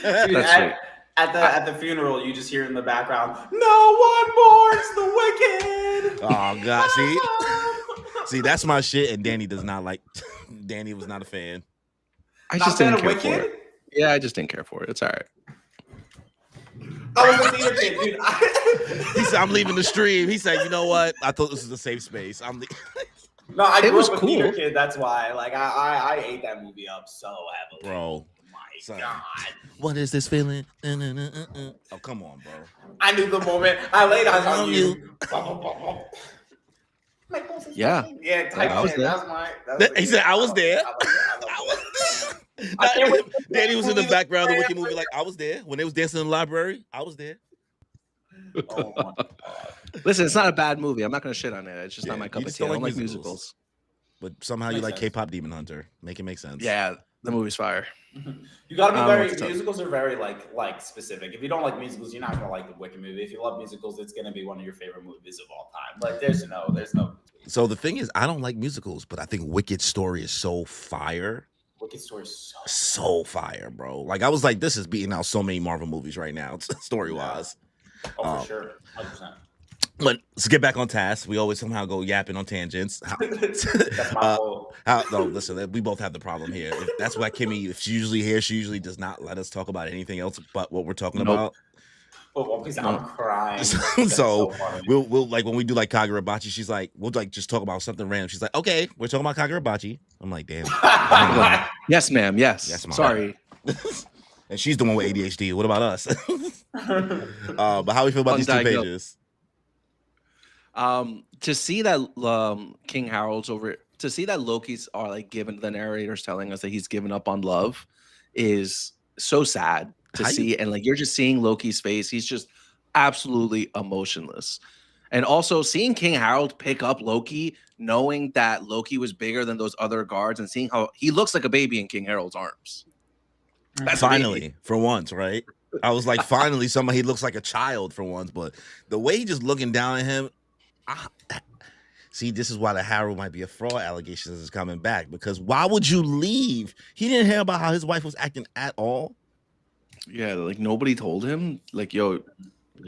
That's at the funeral, you just hear in the background, "No one mourns the wicked." Oh God, see, that's my shit, and Danny does not like. Danny was not a fan. I Not just fan didn't of care for Wicked? it. Yeah, I just didn't care for it. It's all right. I was a theater kid, dude. He said, "I'm leaving the stream." He said, "You know what? I thought this was a safe space. I'm." No, I It grew was up a cool. theater kid. That's why. Like I ate that movie up so heavily. Bro, My son. God. What is this feeling? Oh, come on, bro. I knew the moment I laid eyes I on love you. Yeah. Yeah, type I was shit. there. That was He said, "I was there." I I was was there. I can't wait to Danny was in the movie background of the the Wicked movie, like I was there when they was dancing in the library. I was there. Oh my God. Listen, it's not a bad movie. I'm not going to shit on it. It's just Yeah, not my you cup of just tea. I don't don't like like musicals. But somehow you Makes like sense. K-pop Demon Hunter. Make it make sense. Yeah, the movie's fire. You gotta be I don't know very what to tell you. musicals are very like specific. If you don't like musicals, you're not gonna like the Wicked movie. If you love musicals, it's gonna be one of your favorite movies of all time. Like there's no So the thing is, I don't like musicals, but I think Wicked's story is so fire. Wicked story is So fire, bro. Like I was like, this is beating out so many Marvel movies right now, story wise. for sure, 100%. But let's get back on task. We always somehow go yapping on tangents. That's my fault. No, listen, we both have the problem here. That's why Kimmy, if she's usually here, she usually does not let us talk about anything else but what we're talking about. Oh, One Piece, I'm crying. So funny. we'll like when we do like Kagurabachi, she's like, we'll like just talk about something random. She's like, okay, we're talking about Kagurabachi. I'm like, damn. Yes, ma'am. Yes. Yes, ma'am. Sorry. And she's the one with ADHD. What about us? But how we feel about these two Undiagnosed. pages? To see that King Harold's over, to see that Loki's are like given, the narrator's telling us that he's given up on love is so sad to see. And like you're just seeing Loki's face, he's just absolutely emotionless. And also seeing King Harold pick up Loki, knowing that Loki was bigger than those other guards, and seeing how he looks like a baby in King Harold's arms. That's Finally, for once, right? I was like, finally, somebody looks like a child for once. But the way he just looking down at him, see, this is why the Harold might be a fraud allegations is coming back. Because why would you leave? He didn't hear about how his wife was acting at all. Yeah, like nobody told him. Like, yo,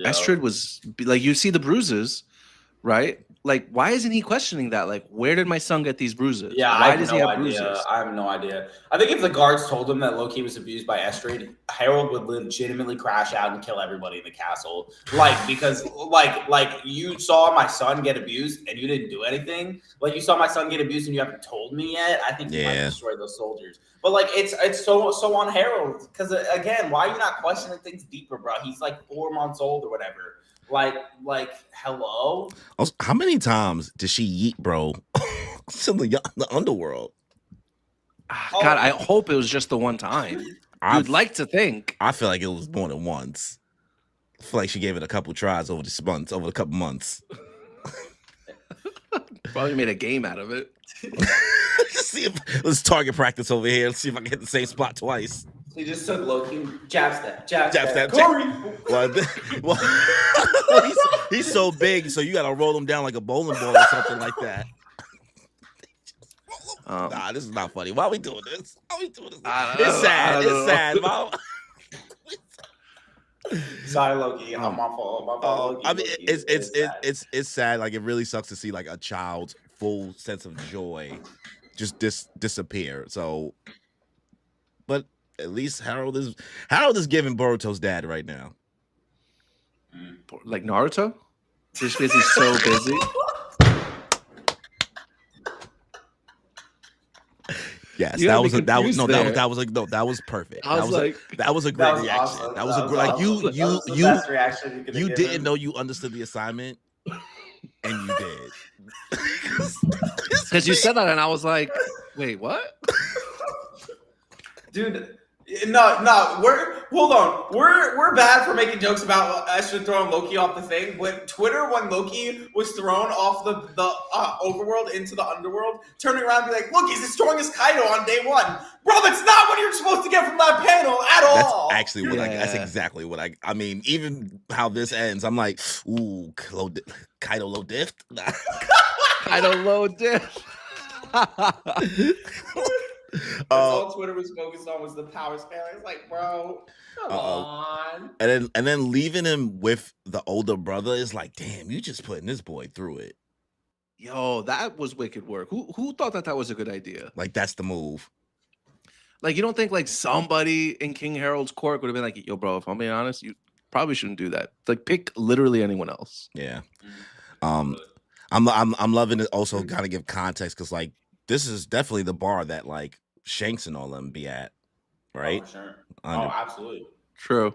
Estrid was like, you see the bruises, right? like, why isn't he questioning that? Like, where did my son get these bruises? Yeah, Why I have does no he have idea. bruises? I have no idea. I think if the guards told him that Loki was abused by Estrid, Harold would legitimately crash out and kill everybody in the castle. Like, because like you saw my son get abused and you didn't do anything. Like, you saw my son get abused and you haven't told me yet. I think you might destroy those soldiers. But like, it's so on Harold, because again, why are you not questioning things deeper, bro? He's like 4 months old or whatever. Like, hello. Also, how many times did she yeet, bro? To the underworld. God, I hope it was just the one time. You'd like to think. I feel like it was more than once. I feel like she gave it a couple tries over the couple months. Probably made a game out of it. Let's target practice over here. Let's see if I can hit the same spot twice. He just took Loki, jab step. Corey. Well, he's so big, so you gotta roll him down like a bowling ball or something like that. Nah, this is not funny. Why are we doing this? It's sad. It's sad. Sorry, Loki. I'm my fault. Loki, I mean, it's sad. Like, it really sucks to see like a child's full sense of joy just disappear. So, but at least Harold is giving Boruto's dad right now. Like Naruto? Just because he's so busy. Yes, that was perfect. That was a great reaction. Awesome. That was a great best reaction you didn't know you understood the assignment, and you did. Because you said that, and I was like, "Wait, what?" Dude, no, we're bad for making jokes about Estrid throwing Loki off the thing. When Loki was thrown off the overworld into the underworld, turning around and be like, "Look, he's as strong as Kaido on day 1." Bro, that's not what you're supposed to get from that panel at all. That's actually that's exactly what I mean, even how this ends, I'm like, ooh, Kaido low diff. Kaido low diff. That's all Twitter was focused on was the power scaling. It's like, bro, come on. And then leaving him with the older brother is like, damn, you just putting this boy through it. Yo, that was wicked work. Who thought that was a good idea? Like, that's the move. Like, you don't think like somebody in King Harold's court would have been like, yo, bro, if I'm being honest, you probably shouldn't do that. Like, pick literally anyone else. Yeah. I'm loving it. Also, gotta give context, because like, this is definitely the bar that like Shanks and all them be at, right? Oh, sure. Absolutely. True.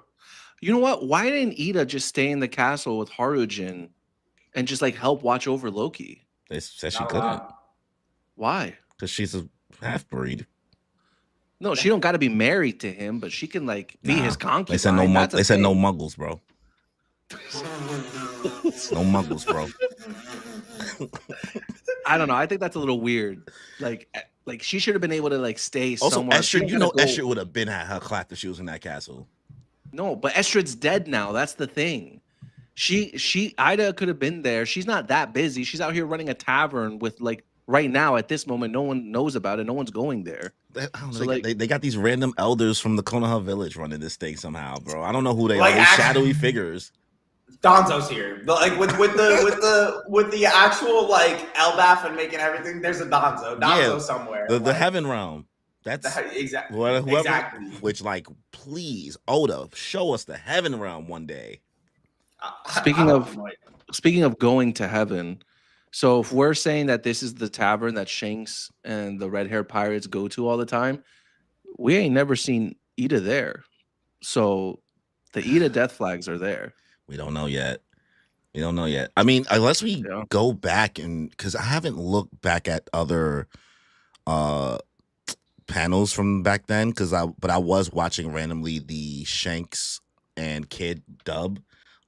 You know what? Why didn't Ida just stay in the castle with Harujin and just like help watch over Loki? They said she couldn't. Why? Because she's a half-breed. No, she don't got to be married to him, but she can like be his concubine. They said no. They said no muggles, bro. No muggles, bro. I don't know. I think that's a little weird. Like she should have been able to like stay also, somewhere. Estrid, Estrid would have been at her clap if she was in that castle. No, but Estrid's dead now. That's the thing. Ida could have been there. She's not that busy. She's out here running a tavern with like right now at this moment. No one knows about it. No one's going there. They got these random elders from the Konoha village running this thing somehow, bro. I don't know who they like are. These shadowy figures. Donzo's here, but like with the actual like Elbaf and making everything. There's a Donzo somewhere. The Heaven Realm. That's exactly. Whoever, exactly. Which, like, please, Oda, show us the Heaven Realm one day. Speaking of going to heaven, so if we're saying that this is the tavern that Shanks and the red-haired pirates go to all the time, we ain't never seen Ida there. So the Ida death flags are there. We don't know yet. I mean, unless we go back and, because I haven't looked back at other panels from back then, but I was watching randomly the Shanks and Kid dub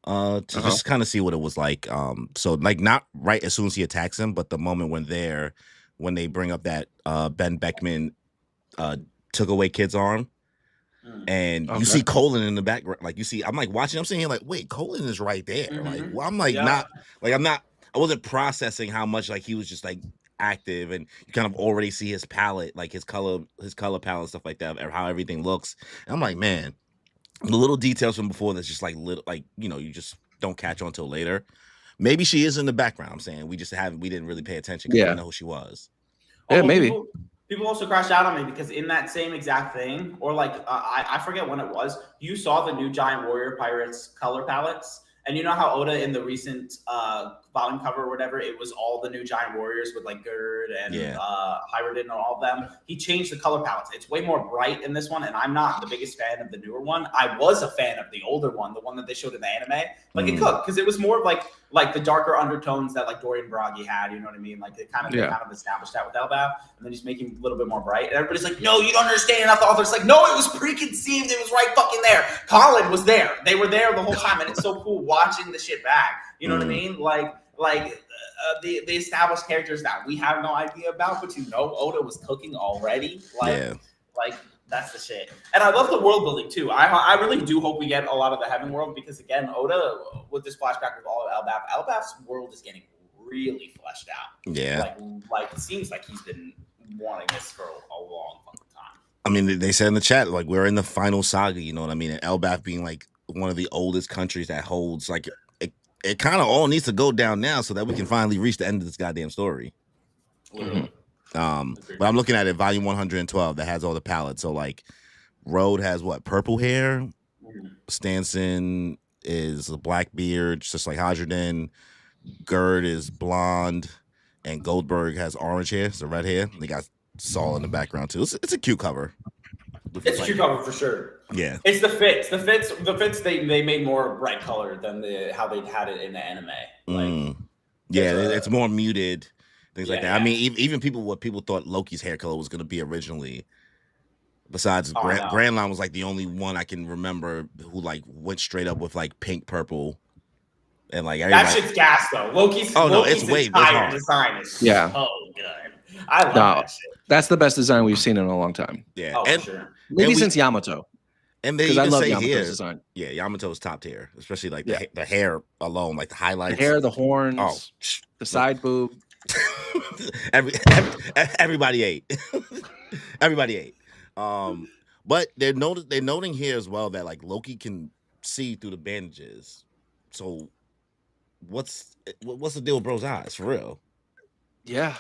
to just kind of see what it was like. So like, not right as soon as he attacks him, but the moment when they bring up that Ben Beckman took away Kid's arm. And you see Colin in the background, like I'm like watching, I'm sitting here like, wait, Colin is right there. Mm-hmm. Like, well, I'm like I wasn't processing how much like he was just like active, and you kind of already see his palette, like his color palette and stuff like that, or how everything looks. And I'm like, man, the little details from before that's just like little, like, you just don't catch on till later. Maybe she is in the background. I'm saying we didn't really pay attention because we didn't know who she was. Yeah, maybe. People also crashed out on me because in that same exact thing, or like I forget when it was, you saw the new Giant Warrior Pirates color palettes. And you know how Oda in the recent volume cover or whatever, it was all the new Giant Warriors with like Gerd and Hyrodin and all of them. He changed the color palettes. It's way more bright in this one, and I'm not the biggest fan of the newer one. I was a fan of the older one, the one that they showed in the anime. Like it cooked because it was more like the darker undertones that like Dorian Bragi had. You know what I mean? Like they kind of established that with Elbaf, and then just making a little bit more bright. And everybody's like, "No, you don't understand." And I thought it's like, "No, it was preconceived. It was right fucking there. Colin was there. They were there the whole time, and it's so cool watching the shit back." You know what I mean? Like the established characters that we have no idea about, but you know Oda was cooking already. Like that's the shit. And I love the world building too. I really do hope we get a lot of the Heaven world because again, Oda with this flashback with all of Elbaf's world is getting really fleshed out. Yeah. Like it seems like he's been wanting this for a long fucking time. I mean, they said in the chat, like, we're in the final saga, you know what I mean? And Elbaf being like one of the oldest countries that holds like it kind of all needs to go down now so that we can finally reach the end of this goddamn story. But I'm looking at it, volume 112, that has all the palettes. So like Road has what, purple hair? Stanson is a Blackbeard, just like Hajridin. Gerd is blonde, and Goldberg has orange hair, so red hair. They got Saul in the background too. It's a cute cover. It's a cute cover for sure. Yeah, it's the fits. The fits they made more bright color than how they had it in the anime. Like, it's more muted. Things like that. I mean, even what people thought Loki's hair color was going to be originally. Besides, Grand Line was like the only one I can remember who like went straight up with like pink, purple, and like everybody. That shit's gas though. Loki's entire design is so good. I love that shit. That's the best design we've seen in a long time. Yeah, for sure. Maybe since Yamato. And they even say Yamato's here, design. Yeah, Yamato's top tier, especially like the hair alone, like the highlights, the hair, the horns, the side boob. Everybody ate. Everybody ate. But they're noting here as well that like Loki can see through the bandages. So what's the deal with bro's eyes for real? Yeah.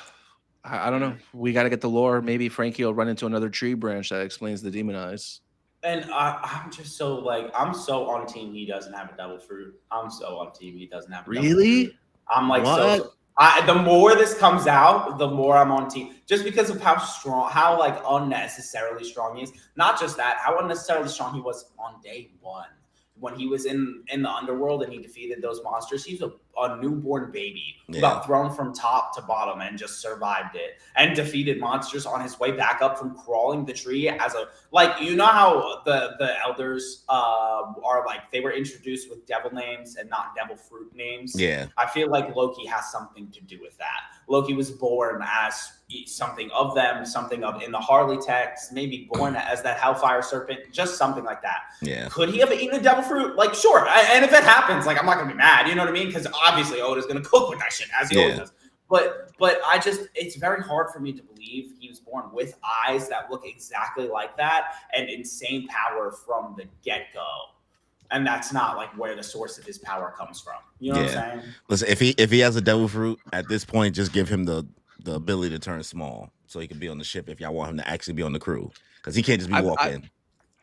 I don't know. We got to get the lore. Maybe Frankie will run into another tree branch that explains the demon eyes. And I'm just so I'm so on team he doesn't have a double fruit. I'm so on team he doesn't have a double fruit. I'm like, what? The more this comes out, the more I'm on team. Just because of how like unnecessarily strong he is. Not just that, how unnecessarily strong he was on day one. When he was in the underworld and he defeated those monsters, he was a newborn baby who got thrown from top to bottom and just survived it and defeated monsters on his way back up from crawling the tree as a you know how the elders are like they were introduced with devil names and not devil fruit names. Yeah, I feel like Loki has something to do with that. Loki was born as something of them, something of in the Harley text, maybe born as that Hellfire Serpent, just something like that. Yeah. Could he have eaten a devil fruit? Like, sure. And if it happens, like, I'm not gonna be mad. You know what I mean? Because obviously Oda's gonna cook with that shit as he always does. But it's very hard for me to believe he was born with eyes that look exactly like that and insane power from the get-go. And that's not like where the source of his power comes from. You know what I'm saying? Listen, if he has a devil fruit at this point, just give him the ability to turn small so he can be on the ship if y'all want him to actually be on the crew, because he can't just be walking.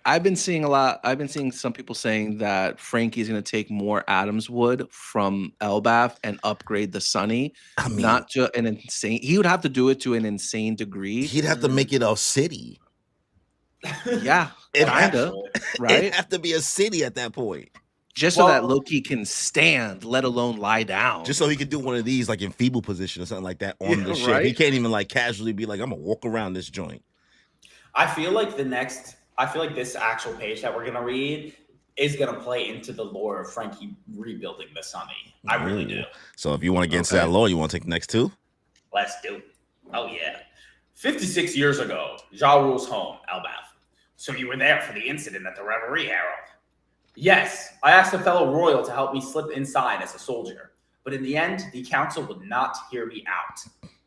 I've been seeing some people saying that Frankie's going to take more Adam's wood from Elbaf and upgrade the Sunny. I mean, not to an insane. He would have to do it to an insane degree. He'd have to make it a city. Yeah, kinda. Right? It'd have to be a city at that point. Just so that Loki can stand, let alone lie down. Just so he could do one of these like in feeble position or something like that on the ship. He can't even like casually be like, I'm gonna walk around this joint. I feel like this actual page that we're gonna read is gonna play into the lore of Frankie rebuilding the Sunny. I really do. So if you want to get into that lore, you want to take the next two? Let's do it. Oh yeah. 56 years ago, Ja Rule's home, Elbaf. So you were there for the incident at the Reverie, Harold. Yes, I asked a fellow royal to help me slip inside as a soldier, but in the end, the council would not hear me out.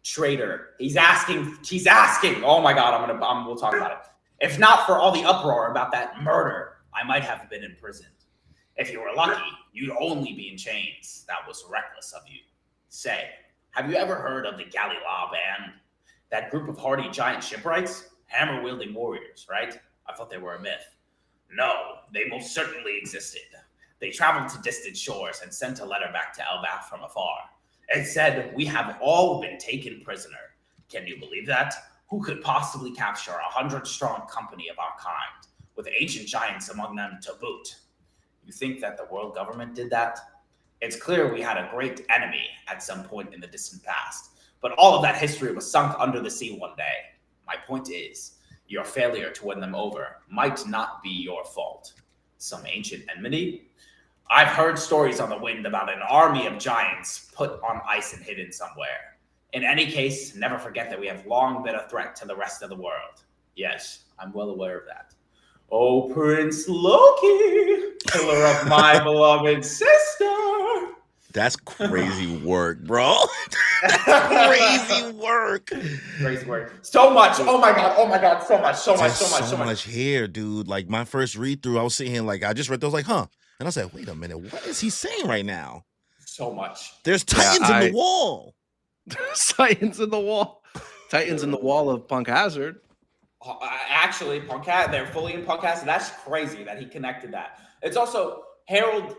Traitor, he's asking. Oh my God, we'll talk about it. If not for all the uproar about that murder, I might have been imprisoned. If you were lucky, you'd only be in chains. That was reckless of you. Say, have you ever heard of the Galila band? That group of hardy giant shipwrights? Hammer-wielding warriors, right? I thought they were a myth. No, they most certainly existed. They traveled to distant shores and sent a letter back to Elbaf from afar. It said, we have all been taken prisoner. Can you believe that? Who could possibly capture 100-strong company of our kind, with ancient giants among them to boot? You think that the world government did that? It's clear we had a great enemy at some point in the distant past, but all of that history was sunk under the sea one day. My point is, your failure to win them over might not be your fault. Some ancient enmity? I've heard stories on the wind about an army of giants put on ice and hidden somewhere. In any case, never forget that we have long been a threat to the rest of the world. Yes, I'm well aware of that. Oh, Prince Loki, killer of my beloved sister. That's crazy work, bro. That's crazy work. Crazy work. So much. Oh my god. So much here, dude. Like my first read through, I was sitting here like I just read those like, huh. And I was like, wait a minute, what is he saying right now? So much. There's Titans in the wall. Titans in the wall. Titans in the wall of Punk Hazard. Actually, they're fully in Punk Hazard. That's crazy that he connected that. It's also Harold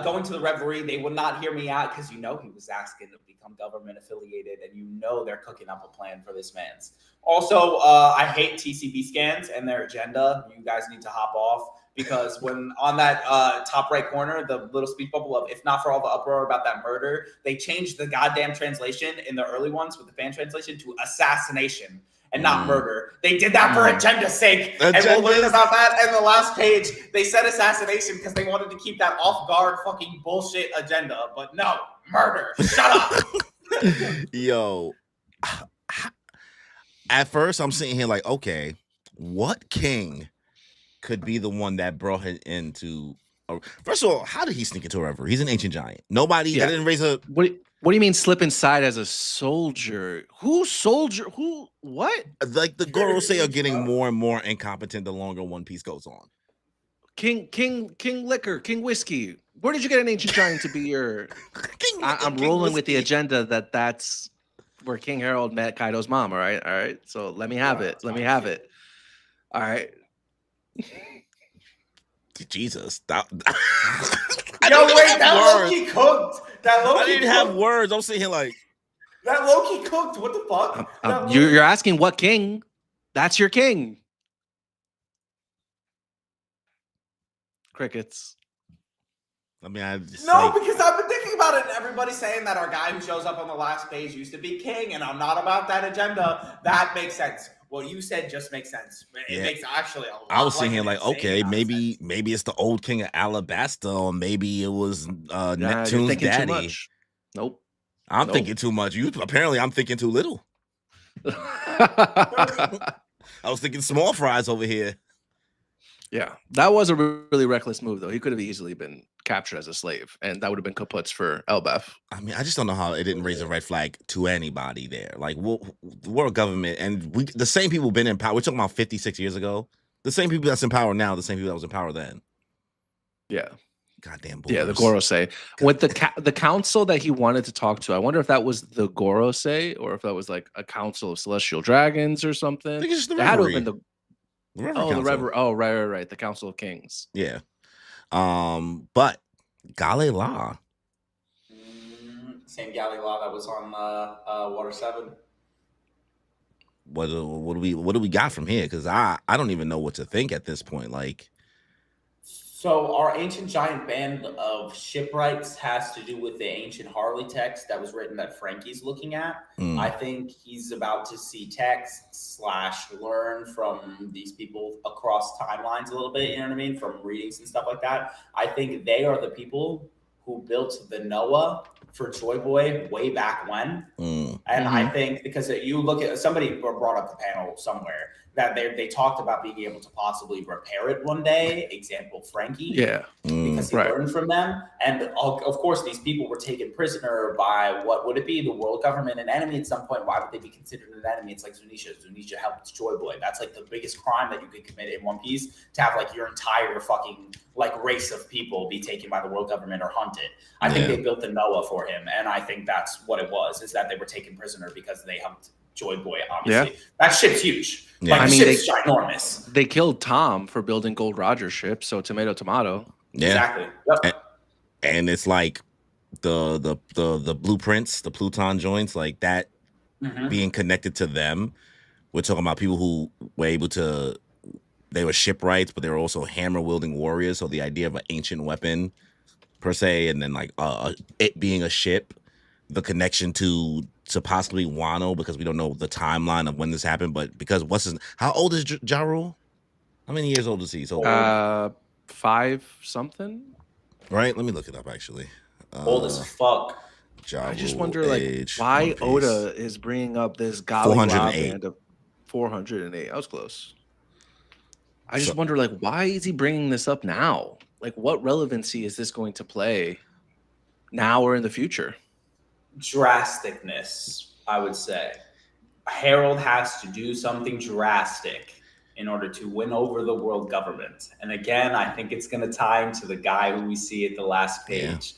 going to the Reverie. They would not hear me out because he was asking to become government affiliated, and they're cooking up a plan for this man's. Also, I hate TCB scans and their agenda. You guys need to hop off. Because when on that top right corner, the little speech bubble of if not for all the uproar about that murder, they changed the goddamn translation in the early ones with the fan translation to assassination and not murder. They did that for agenda's sake. And we'll learn about that in the last page. They said assassination because they wanted to keep that off-guard fucking bullshit agenda. But no, murder. Shut up. Yo. At first, I'm sitting here like, okay, what king could be the one that brought him into? First of all, how did he sneak into a Reverie? He's an ancient giant. Nobody didn't raise a. What do you mean slip inside as a soldier? Who soldier? Who? What? Like the Gorosei are getting more and more incompetent the longer One Piece goes on. King Liquor, King Whiskey. Where did you get an ancient giant to be your? I'm rolling with the agenda that's where King Harold met Kaido's mom. All right. So let me have it. All right. Jesus. That Loki cooked. I didn't have words. I'm sitting here like that Loki cooked. What the fuck? You're asking what king? That's your king. Crickets. I mean, because I've been thinking about it, and everybody's saying that our guy who shows up on the last page used to be king, and I'm not about that agenda. That makes sense. What you said just makes sense. It makes actually a lot. I was sitting here like, okay, maybe it's the old king of Alabasta, or maybe it was Neptune's daddy. Nope. I'm thinking too much. I'm thinking too little. I was thinking small fries over here. Yeah, that was a really reckless move, though. He could have easily been captured as a slave, and that would have been kaputs for Elbaf. I mean, I just don't know how it didn't raise a red flag to anybody there. Like, the world government, and the same people been in power. We're talking about 56 years ago. The same people that's in power now, the same people that was in power then. Yeah. Goddamn boys. Yeah, the Gorosei. With the council that he wanted to talk to, I wonder if that was the Gorosei or if that was like a council of celestial dragons or something. I think it's just the Reverie. It had to have been the Reverie. Oh, right. The Council of Kings. Yeah. But Galila. Same Galila that was on Water 7. What do we got from here? Because I don't even know what to think at this point. Like, so our ancient giant band of shipwrights has to do with the ancient Harley text that was written that Frankie's looking at. I think he's about to see text / learn from these people across timelines a little bit, you know what I mean? From readings and stuff like that. I think they are the people who built the Noah for Joy Boy way back when. And I think because you look at, somebody brought up the panel somewhere that they talked about being able to possibly repair it one day. Example, Frankie. Yeah. Because he learned from them. And of course, these people were taken prisoner by, what would it be? The world government, an enemy at some point. Why would they be considered an enemy? It's like Zunisha. Zunisha helped Joy Boy. That's like the biggest crime that you could commit in One Piece, to have like your entire fucking like race of people be taken by the world government or hunted. I think they built the Noah for him. And I think that's what it was, is that they were taken prisoner because they helped Joy Boy, obviously. That ship's huge. Yeah. Like, I mean, ship's ginormous. They killed Tom for building Gold Roger's ship, so tomato. Yeah. Exactly. Yep. And it's like the blueprints, the Pluton joints, like that being connected to them. We're talking about people who were able to, they were shipwrights, but they were also hammer wielding warriors. So the idea of an ancient weapon per se, and then like it being a ship, the connection to possibly Wano, because we don't know the timeline of when this happened, but because how old is Ja Rule? How many years old is he? So 5 something. Right? Let me look it up actually. Old as fuck. Ja I just Rule wonder like age, why Oda is bringing up this Golly 408. band of 408. I was close. I just wonder like why is he bringing this up now? Like what relevancy is this going to play now or in the future? Drasticness, I would say. Harold has to do something drastic in order to win over the world government. And again, I think it's going to tie into the guy who we see at the last page,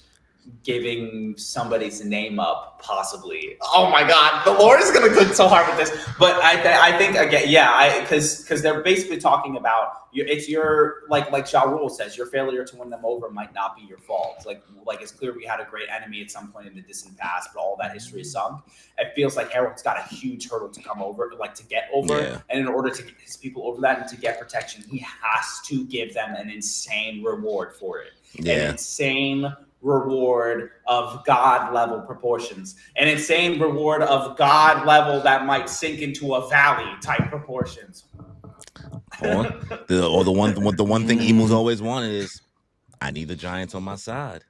giving somebody's name up, possibly. Oh my God, the Lord is going to click so hard with this. But I think again, because they're basically talking about it's your like Ja Rule says, your failure to win them over might not be your fault. Like it's clear we had a great enemy at some point in the distant past, but all that history is sunk. It feels like Harold's got a huge hurdle to come over, like to get over, and in order to get his people over that and to get protection, he has to give them an insane reward for it. An insane reward of God level proportions, an insane reward of God level that might sink into a valley type proportions. The one thing Emu's always wanted is, I need the Giants on my side.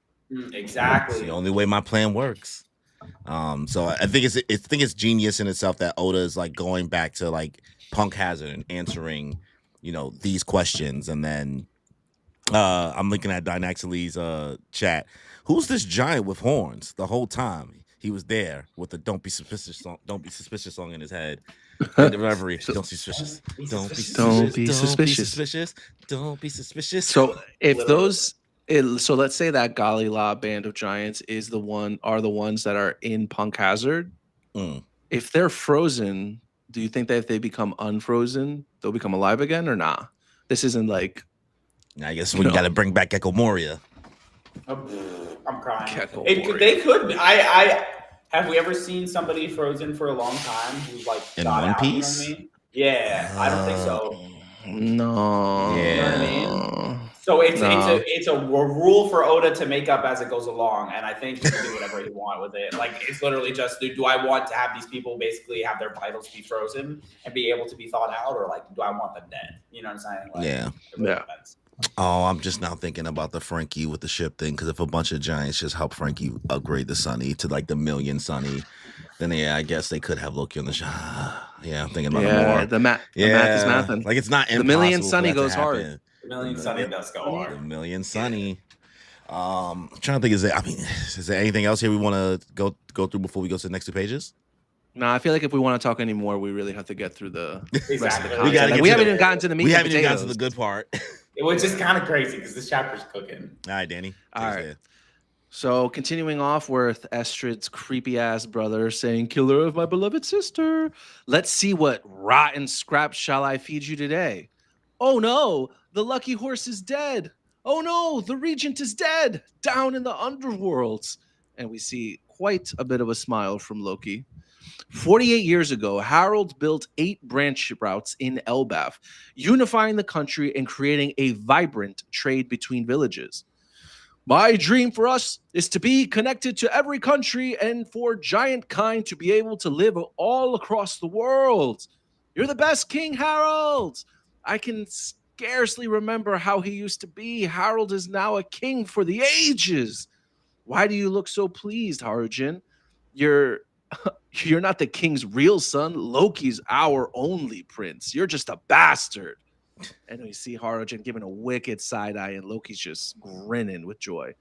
Exactly. It's the only way my plan works. So I think it's genius in itself that Oda is like going back to like Punk Hazard and answering, these questions. And then I'm looking at Dynaxles' chat. Who's this giant with horns? The whole time he was there with the "Don't be suspicious" song in his head. And the reverie, don't be suspicious. Don't be suspicious. Don't be suspicious. So if so let's say that Galila band of giants are the ones that are in Punk Hazard. If they're frozen, do you think that if they become unfrozen, they'll become alive again or nah? This isn't like. I guess we got to bring back Gecko Moria. I'm crying. They could. Have we ever seen somebody frozen for a long time who's like in One Piece? You know what I mean? Yeah, I don't think so. No. You know what I mean? So it's a rule for Oda to make up as it goes along, and I think he can do whatever he wants with it. Like it's literally just, do I want to have these people basically have their vitals be frozen and be able to be thawed out, or like do I want them dead? You know what I'm saying? Like, depends. Oh, I'm just now thinking about the Frankie with the ship thing, because if a bunch of giants just help Frankie upgrade the Sunny to like the million Sunny, then I guess they could have Loki on the show. I'm thinking about it more. The math is mathing. Like it's not impossible. The million Sunny goes hard. The million Sunny does go hard. The million Sunny. I'm trying to think. Is there anything else here we want to go through before we go to the next 2 pages? No, I feel like if we want to talk anymore, we really have to get through the rest of the We content. We haven't even gotten to the meat. We haven't even gotten to the good part. It was just kind of crazy because this chapter's cooking. All right, Danny. All right. So continuing off with Estrid's creepy ass brother saying, "Killer of my beloved sister. Let's see what rotten scraps shall I feed you today. Oh no, the lucky horse is dead. Oh no, the regent is dead down in the underworlds." And we see quite a bit of a smile from Loki. 48 years ago, Harold built 8 branch routes in Elbaf, unifying the country and creating a vibrant trade between villages. My dream for us is to be connected to every country and for giant kind to be able to live all across the world. You're the best, King Harold. I can scarcely remember how he used to be. Harold is now a king for the ages. Why do you look so pleased, Harujin? You're You're not the king's real son. Loki's our only prince. You're just a bastard. And we see Harujin giving a wicked side eye, and Loki's just grinning with joy.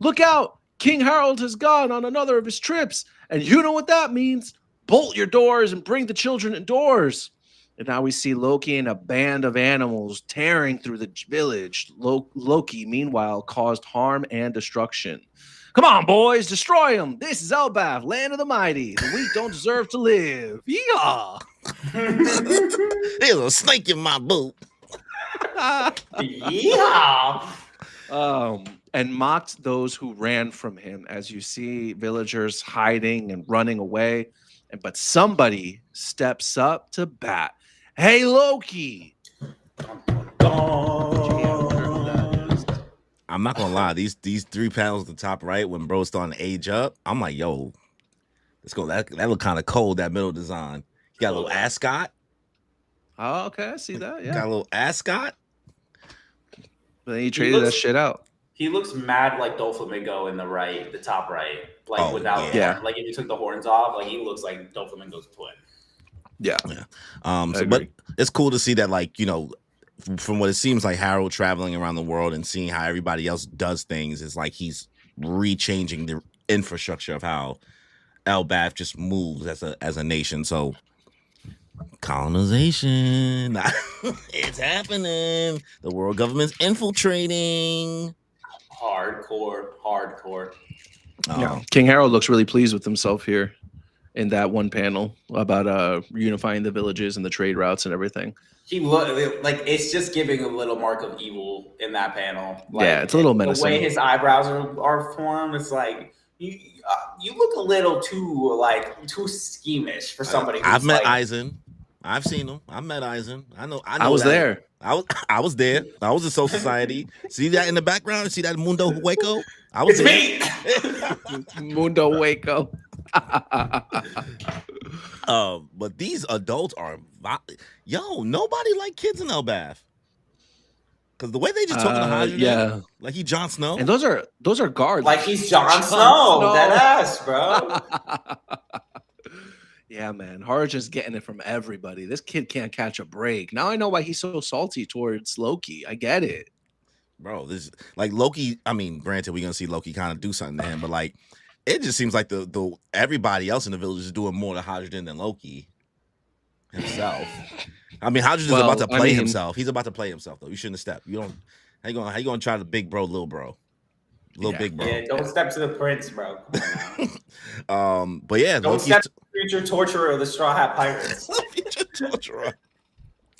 Look out! King Harold has gone on another of his trips, and you know what that means. Bolt your doors and bring the children indoors. And now we see Loki and a band of animals tearing through the village. Loki, meanwhile, caused harm and destruction. Come on, boys, destroy them. This is Elbaf, land of the mighty. The weak don't deserve to live. Yeehaw! There's a snake in my boot. Yeah. And mocked those who ran from him, as you see villagers hiding and running away. But somebody steps up to bat. Hey, Loki! I'm not gonna lie, these 3 panels at the top right, when bro's starting to age up, I'm like, yo, let's go. That look kind of cold, that middle design. You got a little ascot. Oh, okay, I see that. Yeah. Got a little ascot. But then he traded that shit out. He looks mad like Doflamingo in the top right. Like without like if you took the horns off, like he looks like Doflamingo's twin. Yeah. But it's cool to see that, like, you know, from what it seems like, Harold traveling around the world and seeing how everybody else does things is like he's rechanging the infrastructure of how Elbaf just moves as a nation. So colonization, it's happening. The world government's infiltrating. Hardcore. Yeah. King Harold looks really pleased with himself here in that one panel about unifying the villages and the trade routes and everything. He look like it's just giving a little mark of evil in that panel. Like, yeah, it's a little menacing. The way his eyebrows are formed, it's like you look a little too schemish for somebody. I've met Eisen. I've seen him. I've met Eisen. I know. I was there. I was there. I was in Soul Society. See that in the background? See that Mundo Hueco? I was me. Mundo Hueco. But these adults are nobody like kids in Elbaf. Because the way they just talking to Hydra, like he Jon Snow. And those are guards. Like he's Jon Snow. That ass, bro. Yeah, man. Harujin's getting it from everybody. This kid can't catch a break. Now I know why he's so salty towards Loki. I get it. Bro, this like Loki. I mean, granted, we're gonna see Loki kind of do something to him, but like it just seems like the everybody else in the village is doing more to Hydrogen than Loki himself. I mean, Hydrogen's about to play himself. He's about to play himself, though. You shouldn't have stepped. You don't. How you gonna try to big bro, little bro? Big bro. Yeah, don't step to the prince, bro. But yeah, don't step to the future torturer of the Straw Hat Pirates. Future torturer.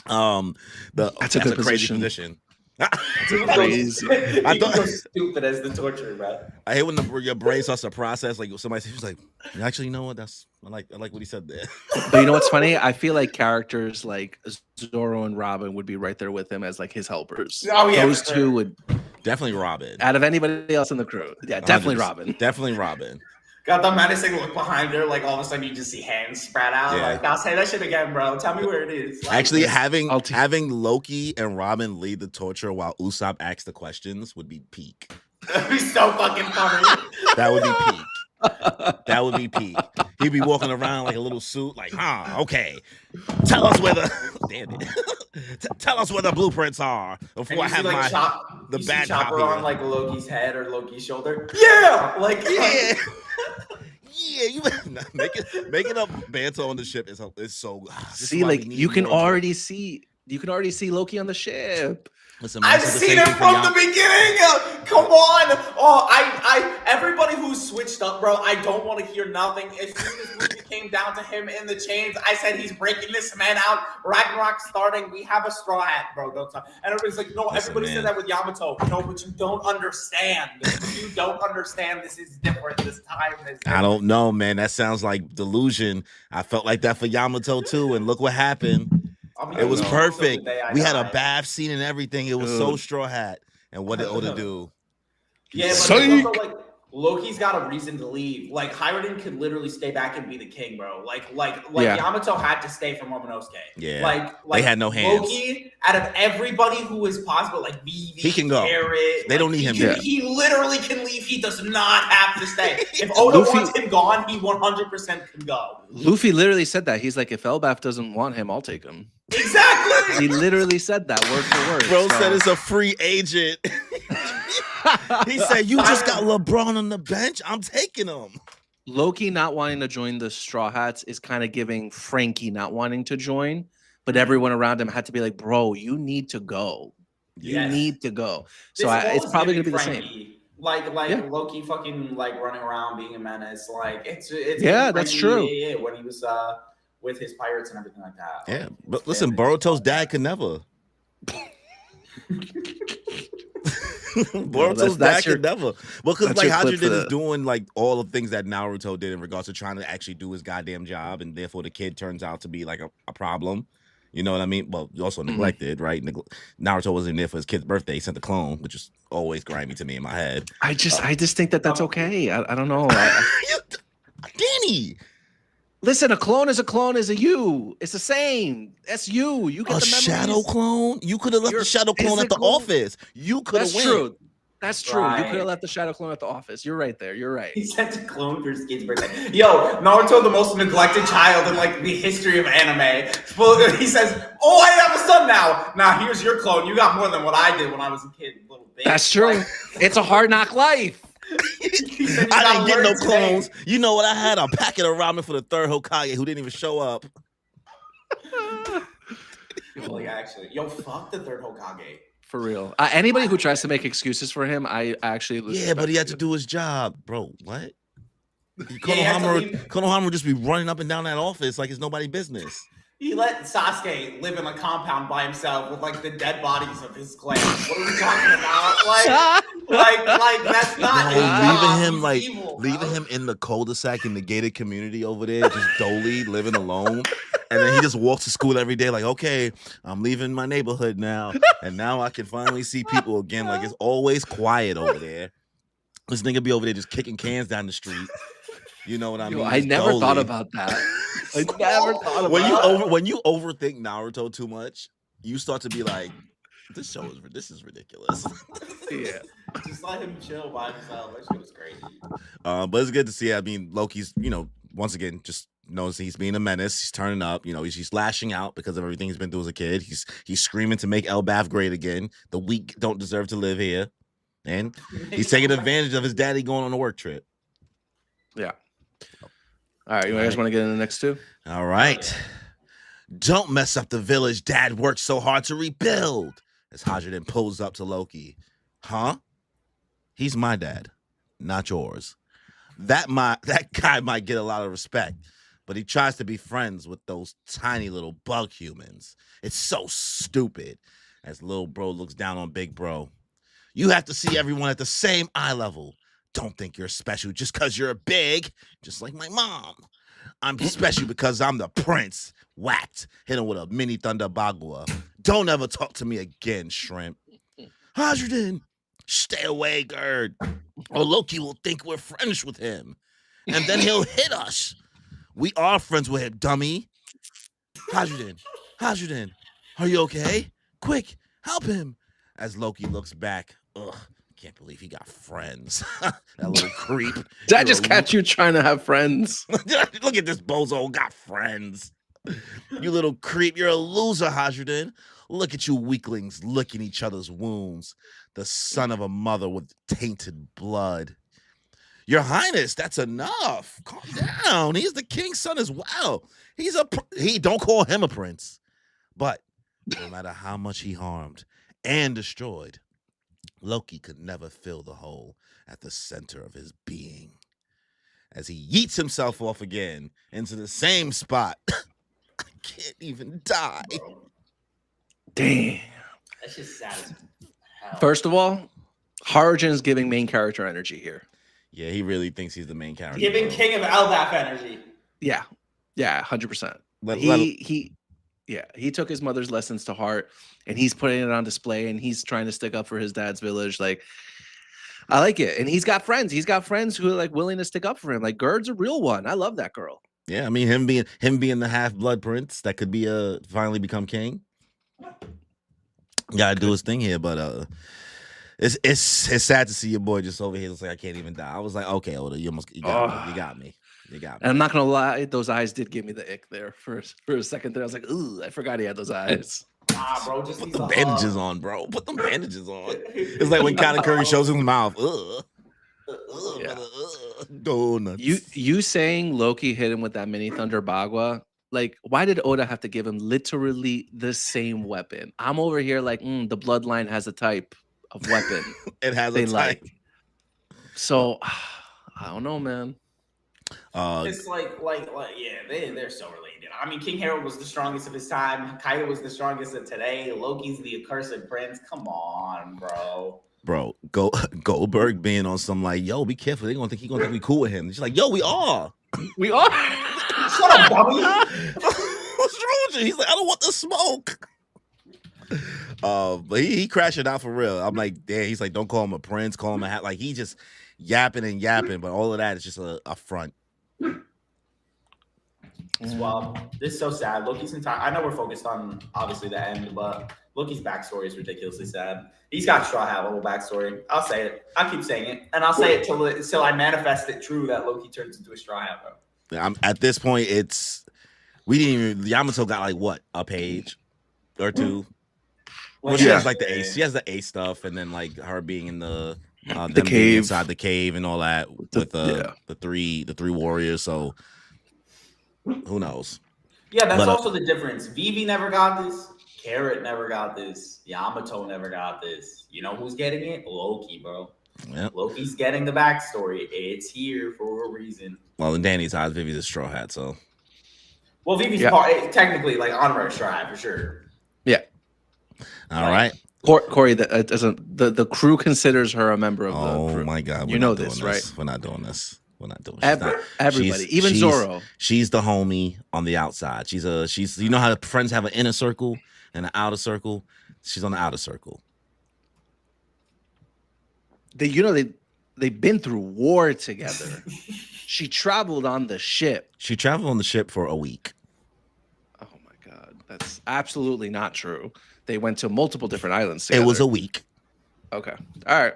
That's a good crazy position. That's crazy. I thought so stupid as the torturer, bro. I hate when your brain starts to process. Like somebody says, like, actually, you know what? I like what he said there. But you know what's funny? I feel like characters like Zorro and Robin would be right there with him as like his helpers. Oh yeah, those two would definitely Robin. Out of anybody else in the crew, yeah, definitely Robin. Definitely Robin. Got the menacing look behind her, like all of a sudden you just see hands spread out. Yeah. Like, I'll say that shit again, bro. Tell me where it is. Like, actually, having Loki and Robin lead the torture while Usopp asks the questions would be peak. That'd be so fucking funny. That would be peak. That would be peak. He'd be walking around like a little suit, like, okay. Tell us where tell us where the blueprints are before I have like the bad Chopper copy on like Loki's head or Loki's shoulder. Yeah, yeah, you making up banter on the ship is so. See, like you can already see Loki on the ship. Listen, I've seen it from the beginning. Come on. Oh, everybody who's switched up, bro. I don't want to hear nothing. As soon as Loki came down to him in the chains, I said he's breaking this man out. Ragnarok starting. We have a straw hat, bro. Don't stop. And everybody's like, no. Everybody said that with Yamato. No, but you don't understand. You don't understand. This is different. This time is different. I don't know, man. That sounds like delusion. I felt like that for Yamato too, and look what happened. It was perfect. We had a bath scene and everything. It was so Straw Hat. And what did Oda do? Yeah, but also Loki's got a reason to leave. Like Hyruden could literally stay back and be the king, bro. Like Yeah. Yamato had to stay for Momonosuke. Yeah. Like They had no hands. Loki, out of everybody who is possible, like Vivi, He can go. Garrett, They don't need him. He literally can leave. He does not have to stay. If Oda wants him gone, he 100% can go. Luffy literally said that. He's like, if Elbaf doesn't want him, I'll take him. Exactly. He literally said that word for word. Bro said it's a free agent. He said, you just got LeBron on the bench. I'm taking him. Loki not wanting to join the Straw Hats is kind of giving Frankie not wanting to join, but everyone around him had to be like, bro, you need to go. You need to go. So it's probably going to be the same. Like Loki fucking like running around being a menace. Like it's that's true. Yeah, when he was with his pirates and everything like that. Yeah, but listen, Boruto's dad could never. Boruto's dad could never. Well, because like Hajime is doing like all the things that Naruto did in regards to trying to actually do his goddamn job, and therefore the kid turns out to be like a problem. You know what I mean? Well, also neglected, right? Naruto wasn't there for his kid's birthday. He sent the clone, which is always grimy to me in my head. I just think that's okay. I don't know. Danny. Listen, a clone is a you. It's the same. That's you. You get a the memories. Shadow clone. You could have left the shadow clone at the office. You could have. That's true. That's true. Right. You could have left the shadow clone at the office. You're right there. You're right. He sent a clone for his kid's birthday. Yo, Naruto, the most neglected child in like the history of anime. Well, he says, "Oh, I have a son now. Now here's your clone. You got more than what I did when I was a kid, little bitch." That's true. It's a hard knock life. I didn't get no clones. You know what? I had a packet of ramen for the third Hokage who didn't even show up. Like actually, fuck the third Hokage. For real. Anybody who tries to make excuses for him, I actually lose. Yeah, but he had to do his job, bro. What? Konohama would just be running up and down that office like it's nobody's business. He let Sasuke live in a compound by himself with like the dead bodies of his clan. What are we talking about? Like that's not leaving him in the cul-de-sac in the gated community over there, just dolly living alone. And then he just walks to school every day, like, okay, I'm leaving my neighborhood now, and now I can finally see people again. Like it's always quiet over there. This nigga be over there just kicking cans down the street. You know what I mean? I never thought about that. I never thought about when you overthink Naruto too much, you start to be like, this is ridiculous. Yeah. Just let him chill by himself. That shit was crazy. But it's good to see. I mean, Loki's, once again, just knows he's being a menace. He's turning up. He's lashing out because of everything he's been through as a kid. He's screaming to make Elbaf great again. The weak don't deserve to live here. And he's taking advantage of his daddy going on a work trip. Yeah. All right, you guys want to get in the next two? All right. Don't mess up the village Dad worked so hard to rebuild. As Hajime pulls up to Loki. Huh? He's my dad, not yours. That guy might get a lot of respect, but he tries to be friends with those tiny little bug humans. It's so stupid. As little bro looks down on big bro. You have to see everyone at the same eye level. Don't think you're special just because you're big, just like my mom. I'm special because I'm the prince. Whacked. Hit him with a mini thunder bagua. Don't ever talk to me again, shrimp. Hajime, stay away, Gerd. Or Loki will think we're friends with him. And then he'll hit us. We are friends with him, dummy. Hajime, are you okay? Quick, help him. As Loki looks back, ugh. Can't believe he got friends. That little creep. Did I just catch you trying to have friends? Look at this bozo got friends. You little creep. You're a loser, Hajime. Look at you weaklings licking each other's wounds. The son of a mother with tainted blood. Your Highness, that's enough. Calm down. He's the king's son as well. He don't call him a prince. But no matter how much he harmed and destroyed, Loki could never fill the hole at the center of his being. As he yeets himself off again into the same spot. I can't even die. Damn. That's just sad as hell. First of all, Harujen's giving main character energy here. Yeah, he really thinks he's the main character. Giving King of Elbaf energy. Yeah, 100%. He took his mother's lessons to heart, and he's putting it on display, and he's trying to stick up for his dad's village. Like, I like it, and he's got friends. He's got friends who are like willing to stick up for him. Like Gerd's a real one. I love that girl. Yeah, I mean him being the half blood prince that could be finally become king. Gotta do his thing here, but it's sad to see your boy just over here. It's like I can't even die. I was like, okay, Oda, you got me. And I'm not gonna lie, those eyes did give me the ick there for a second there. I was like, ooh, I forgot he had those eyes. Bro, just put the bandages on, bro. Put them bandages on. It's like when Kyler Curry shows his mouth. Yeah. Donuts. You saying Loki hit him with that mini Thunder Bagua? Like, why did Oda have to give him literally the same weapon? I'm over here like, the bloodline has a type of weapon. It has a type. So, I don't know, man. It's like yeah, they're so related. I mean, King Harold was the strongest of his time. Kaito was the strongest of today. Loki's the accursed prince. Come on, bro. Bro, Goldberg being on some like, yo, be careful. They're gonna think we cool with him. She's like, yo, we are. We are. Shut up, dummy. What's wrong with you? He's like, I don't want the smoke. But he crashed it out for real. I'm like, damn. He's like, don't call him a prince. Call him a hat. Like he just yapping. But all of that is just a front. It's wild. This is so sad. Loki's entire. I know we're focused on obviously the end, but Loki's backstory is ridiculously sad. He's got Straw Hat level backstory. I'll say it. I'll keep saying it, and I'll say it till I manifest it true that Loki turns into a Straw Hat, bro. At this point, we didn't even. Yamato got like what, a page or two. Well, she has like the ace. She has the ace stuff, and then like her being in the cave, inside the cave, and all that with the three warriors. So who knows? Yeah, that's also the difference. Vivi never got this. Carrot never got this. Yamato never got this. You know who's getting it? Loki, bro. Yep. Loki's getting the backstory. It's here for a reason. Well, in Danny's eyes, Vivi's a Straw Hat, so. Well, Vivi's technically like honorary Straw Hat for sure. Yeah. All right. Corey, the crew considers her a member of the crew. Oh my God. You know this, right? We're not doing this. We're not doing everybody, even Zoro. She's the homie on the outside. She's you know how friends have an inner circle and an outer circle? She's on the outer circle. They've been through war together. She traveled on the ship. She traveled on the ship for a week. Oh my God. That's absolutely not true. They went to multiple different islands together. It was a week. Okay. All right.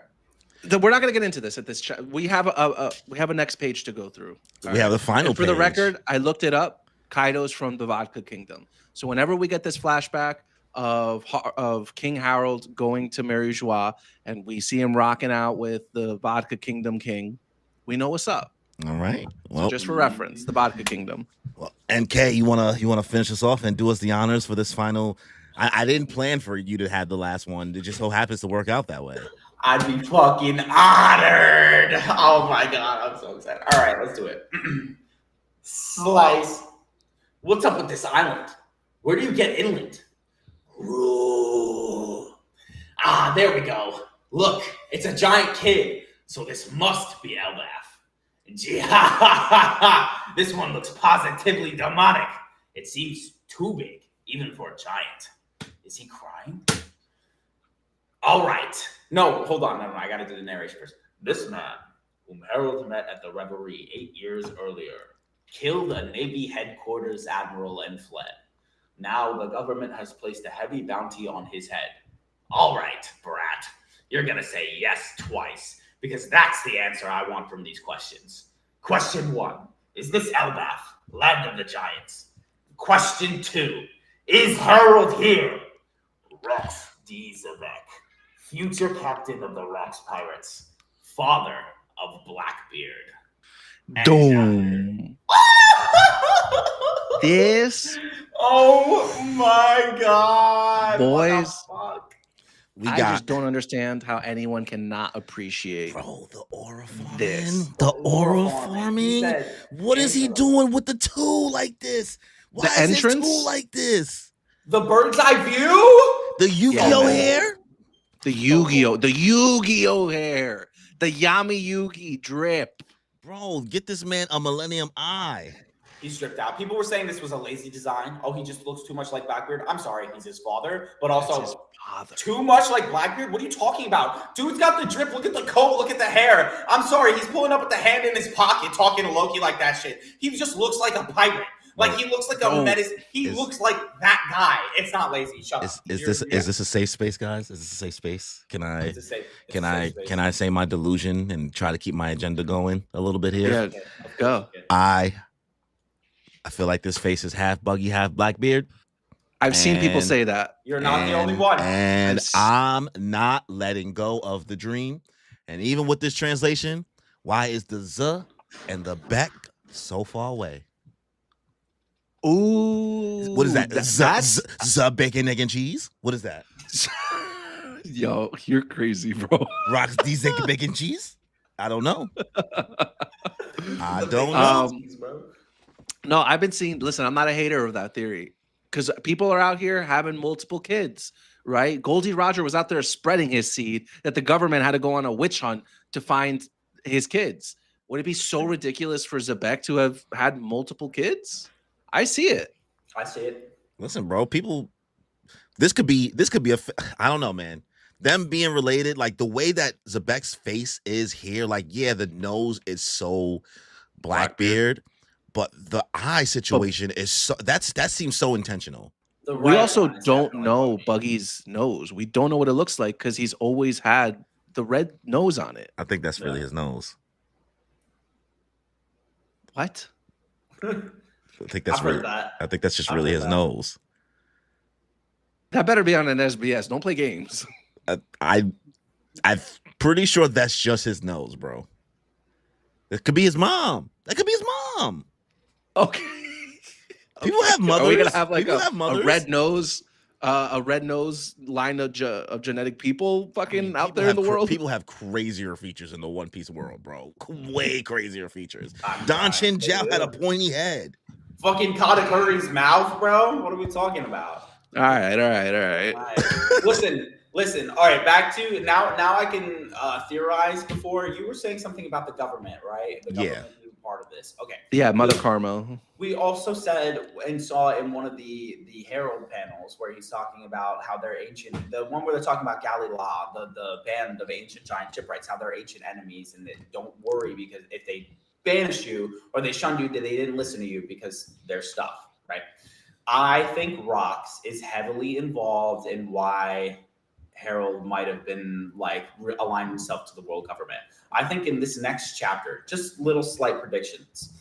We're not going to get into this at this chat. We have a next page to go through. We have the final page. For the record, I looked it up. Kaido's from the Vodka Kingdom. So whenever we get this flashback of King Harold going to Mary Joie and we see him rocking out with the Vodka Kingdom King, we know what's up. All right. Well, so just for reference, the Vodka Kingdom. Well, NK, you wanna finish us off and do us the honors for this final? I didn't plan for you to have the last one. It just so happens to work out that way. I'd be fucking honored. Oh my God, I'm so excited. All right, let's do it. Slice. What's up with this island? Where do you get inland? Ooh. Ah, there we go. Look, it's a giant kid, so this must be Elbaf. This one looks positively demonic. It seems too big, even for a giant. Is he crying? All right. No, hold on. No, I got to do the narration first. This man, whom Harold met at the Reverie 8 years earlier, killed a Navy headquarters admiral and fled. Now the government has placed a heavy bounty on his head. All right, brat. You're going to say yes twice, because that's the answer I want from these questions. Question 1. Is this Elbaf, land of the giants? Question 2. Is Harold here? Rex D. Zevek, future captain of the Rex Pirates, father of Blackbeard. Doom. This. Oh my God, boys! I just don't understand how anyone cannot appreciate, bro, the aura farming. The aura farming. What is he doing with the tool like this? Why the is entrance his tool like this? The bird's eye view. The Yu-Gi-Oh hair. The Yu-Gi-Oh hair. The Yami Yugi drip. Bro, get this man a Millennium Eye. He's stripped out. People were saying this was a lazy design. Oh, he just looks too much like Blackbeard. I'm sorry, he's his father, but also too much like Blackbeard. What are you talking about? Dude's got the drip. Look at the coat. Look at the hair. I'm sorry, he's pulling up with the hand in his pocket, talking to Loki like that shit. He just looks like a pirate. Like he looks like a menace. He looks like that guy. It's not lazy. Shut up. Is this a safe space, guys? Is this a safe space? Can I say my delusion and try to keep my agenda going a little bit here? Yeah, go. I feel like this face is half Buggy, half Blackbeard. I've seen people say that. You're not the only one. And I'm not letting go of the dream. And even with this translation, why is the Z and the Beck so far away? Ooh, what is that? Z bacon, egg, and cheese? What is that? Yo, you're crazy, bro. Rocks these egg, bacon, cheese? I don't know. I don't know. No, I've been seeing. Listen, I'm not a hater of that theory because people are out here having multiple kids, right? Goldie Roger was out there spreading his seed that the government had to go on a witch hunt to find his kids. Would it be so ridiculous for Zebek to have had multiple kids? I see it. I see it. Listen, bro, people, this could be I don't know, man. Them being related, like the way that Zebek's face is here, like, yeah, the nose is so Blackbeard, but the eye situation is so that seems so intentional. We also don't know Buggy's nose. We don't know what it looks like because he's always had the red nose on it. I think that's really his nose. What? I think that's just really his nose. That better be on an SBS. Don't play games. I'm pretty sure that's just his nose, bro. It could be his mom. That could be his mom. Okay. People have mothers. Are we gonna have like a red nose? A red nose line of genetic people fucking out there in the world. People have crazier features in the One Piece world, bro. Way crazier features. Don Chin Jiao had a pointy head. Fucking Katakuri's mouth, bro. What are we talking about? All right. Listen. All right, back to now. I can theorize. Before you were saying something about the government, right? The government being part of this. Okay. Yeah, Mother Karma. We also said and saw in one of the Herald panels where he's talking about how they're ancient. The one where they're talking about Galila, the band of ancient giant shipwrights, how they're ancient enemies, and they don't worry because if they banish you or they shunned you, they didn't listen to you because they're stuff, right? I think Rox is heavily involved in why Harold might have been like aligned himself to the world government. I think in this next chapter, just little slight predictions.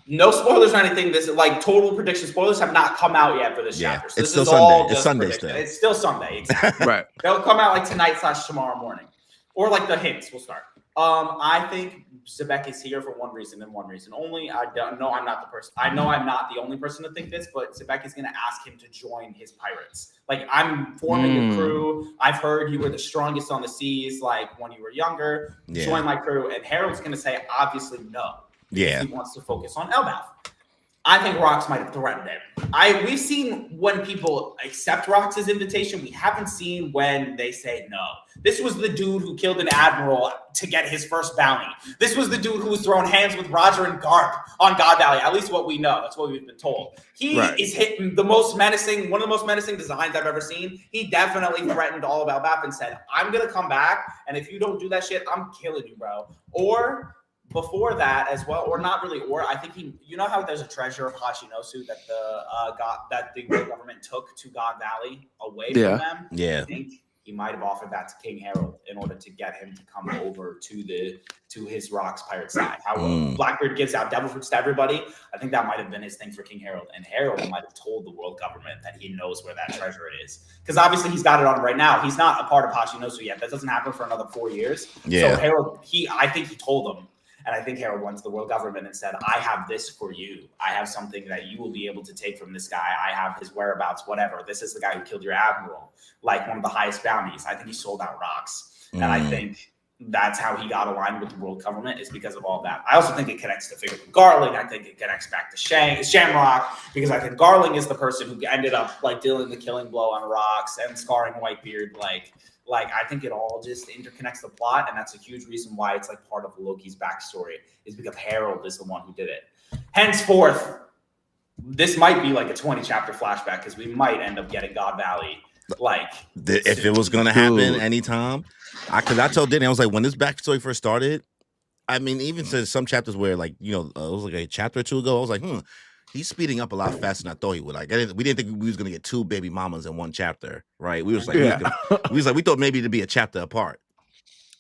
No spoilers or anything. This is like total prediction. Spoilers have not come out yet for this chapter. So it's this still is Sunday. all It's Sunday prediction. still. It's still Sunday. Exactly. Right. They'll come out like tonight / tomorrow morning, or like the hints. We'll start. I think Zebek is here for one reason and one reason only. I don't know. I'm not the person. I know I'm not the only person to think this, but Zebek is going to ask him to join his pirates. Like, I'm forming a crew. I've heard you were the strongest on the seas, like when you were younger. Yeah. Join my crew. And Harold's going to say, obviously, no. Yeah. He wants to focus on Elbaf. I think Rox might have threatened him. We've seen when people accept Rox's invitation. We haven't seen when they say no. This was the dude who killed an admiral to get his first bounty. This was the dude who was throwing hands with Roger and Garp on God Valley. At least what we know. That's what we've been told. He is hitting the most menacing, one of the most menacing designs I've ever seen. He definitely threatened all of Elbaf and said, I'm going to come back, and if you don't do that shit, I'm killing you, bro. Or before that as well, or not really, or I think you know how there's a treasure of Hashinosu that the world government took to God Valley away from them? Yeah. I think he might have offered that to King Harold in order to get him to come over to his Rox pirate side. How Blackbeard gives out devil fruits to everybody. I think that might have been his thing for King Harold, and Harold might have told the world government that he knows where that treasure is, because obviously he's got it on right now. He's not a part of Hashinosu yet. That doesn't happen for another 4 years. Yeah. So Harold, I think he told them. And I think Harold went to the world government and said, I have this for you. I have something that you will be able to take from this guy. I have his whereabouts, whatever. This is the guy who killed your admiral, like one of the highest bounties. I think he sold out Rox. And I think that's how he got aligned with the world government, is because of all that. I also think it connects to Figure Garling. I think it connects back to Shamrock, because I think Garling is the person who ended up like dealing the killing blow on Rox and scarring Whitebeard. Like, I think it all just interconnects the plot, and that's a huge reason why it's like part of Loki's backstory, is because Harold is the one who did it. Henceforth, this might be like a 20 chapter flashback because we might end up getting God Valley. Like, if it was gonna happen anytime, because I told Danny, I was like, when this backstory first started, I mean, even since some chapters where like it was like a chapter or two ago, I was like, he's speeding up a lot faster than I thought he would. Like, we didn't think we was gonna get 2 baby mamas in one chapter, right? We was like, we thought maybe it'd be a chapter apart,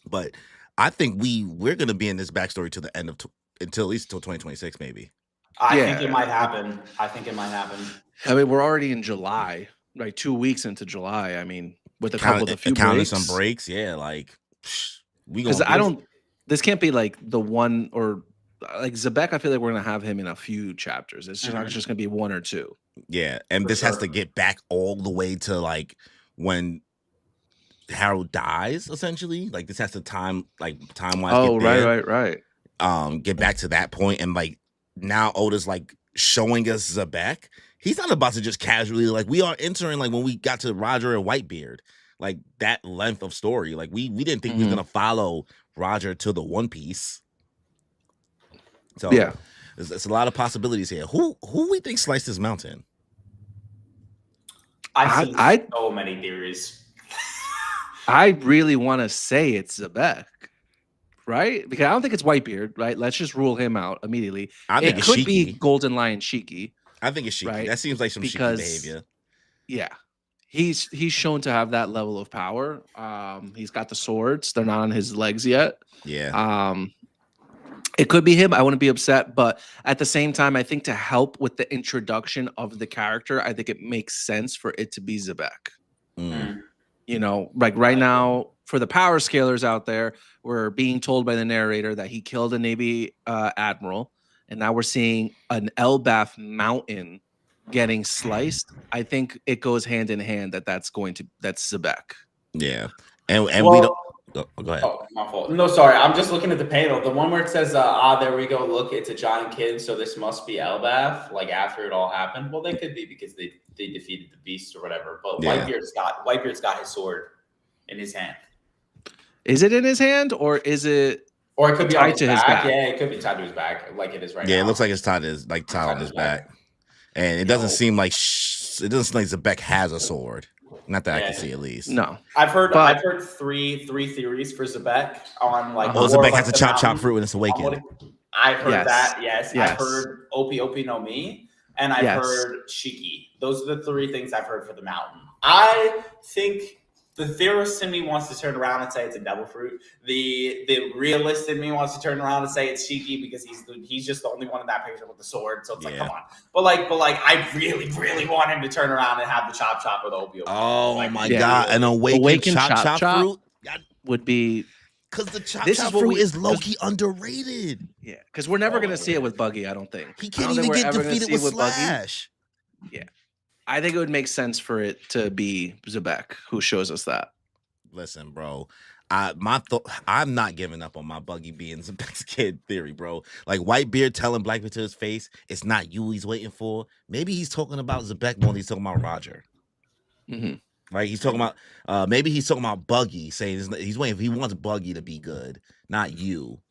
but I think we're gonna be in this backstory to the end of until at least until 2026, maybe. I think it might happen. I mean, we're already in July, right? 2 weeks into July. I mean, with a couple of the few counting breaks. some breaks, yeah. Like, because this can't be like the one or like Zebek. I feel like we're gonna have him in a few chapters. It's just not just gonna be 1 or 2. Yeah, and this has to get back all the way to like when Harold dies, essentially. Like, this has to time wise. Oh, right. Get back to that point, and like now Oda's like showing us Zebek. He's not about to just casually, like, we are entering like when we got to Roger and Whitebeard, like that length of story. Like we didn't think we was gonna follow Roger to the One Piece. So yeah, there's a lot of possibilities here. Who we think sliced this mountain? I've seen so many theories. I really want to say it's Zebek, right? Because I don't think it's Whitebeard, right? Let's just rule him out immediately. I think it could be Golden Lion Shiki. I think it's Shiki. Right? That seems like some Shiki behavior. Yeah. He's shown to have that level of power. He's got the swords. They're not on his legs yet. Yeah. It could be him. I wouldn't be upset, but at the same time, I think to help with the introduction of the character, I think it makes sense for it to be Zebek. You know, like right now, for the power scalers out there, we're being told by the narrator that he killed a Navy admiral, and now we're seeing an Elbaf mountain getting sliced. I think it goes hand in hand that's Zebek. Yeah, and we don't. Go ahead. Oh, my fault. No, sorry. I'm just looking at the panel. The one where it says, there we go. Look, it's a giant kid. So this must be Elbaf, like after it all happened. Well, they could be because they defeated the beast or whatever. But Whitebeard's got his sword in his hand. Is it in his hand or is it? Or it could be tied to his back. Yeah, it could be tied to his back, like it is right now. Yeah, it looks like it's tied on his back. And it doesn't seem like Zebek has a sword. Not that I can see, at least. No, I've heard three theories for Zebek on like. Zebek has to chop fruit when it's awakened. I've heard that. Yes. I've heard Opi no Mi, and I've heard Shiki. Those are the 3 things I've heard for the mountain. I think the theorist in me wants to turn around and say it's a devil fruit. The realist in me wants to turn around and say it's Shiki because he's just the only one in that picture with the sword. So it's like, come on. But like, I really, really want him to turn around and have the chop or the Obi. Oh my God! An awakened chop fruit would be because the chop fruit is low-key underrated. Yeah, because we're never gonna see it with Buggy. I don't think he can't even get defeated with Slash. Yeah. I think it would make sense for it to be Zebek who shows us that. Listen, bro, I'm not giving up on my Buggy being Zebek's kid theory, bro. Like Whitebeard telling Blackbeard to his face, it's not you he's waiting for. Maybe he's talking about Zebek more than he's talking about Roger. Right? He's talking about maybe he's talking about Buggy, saying he's waiting. He wants Buggy to be good, not you.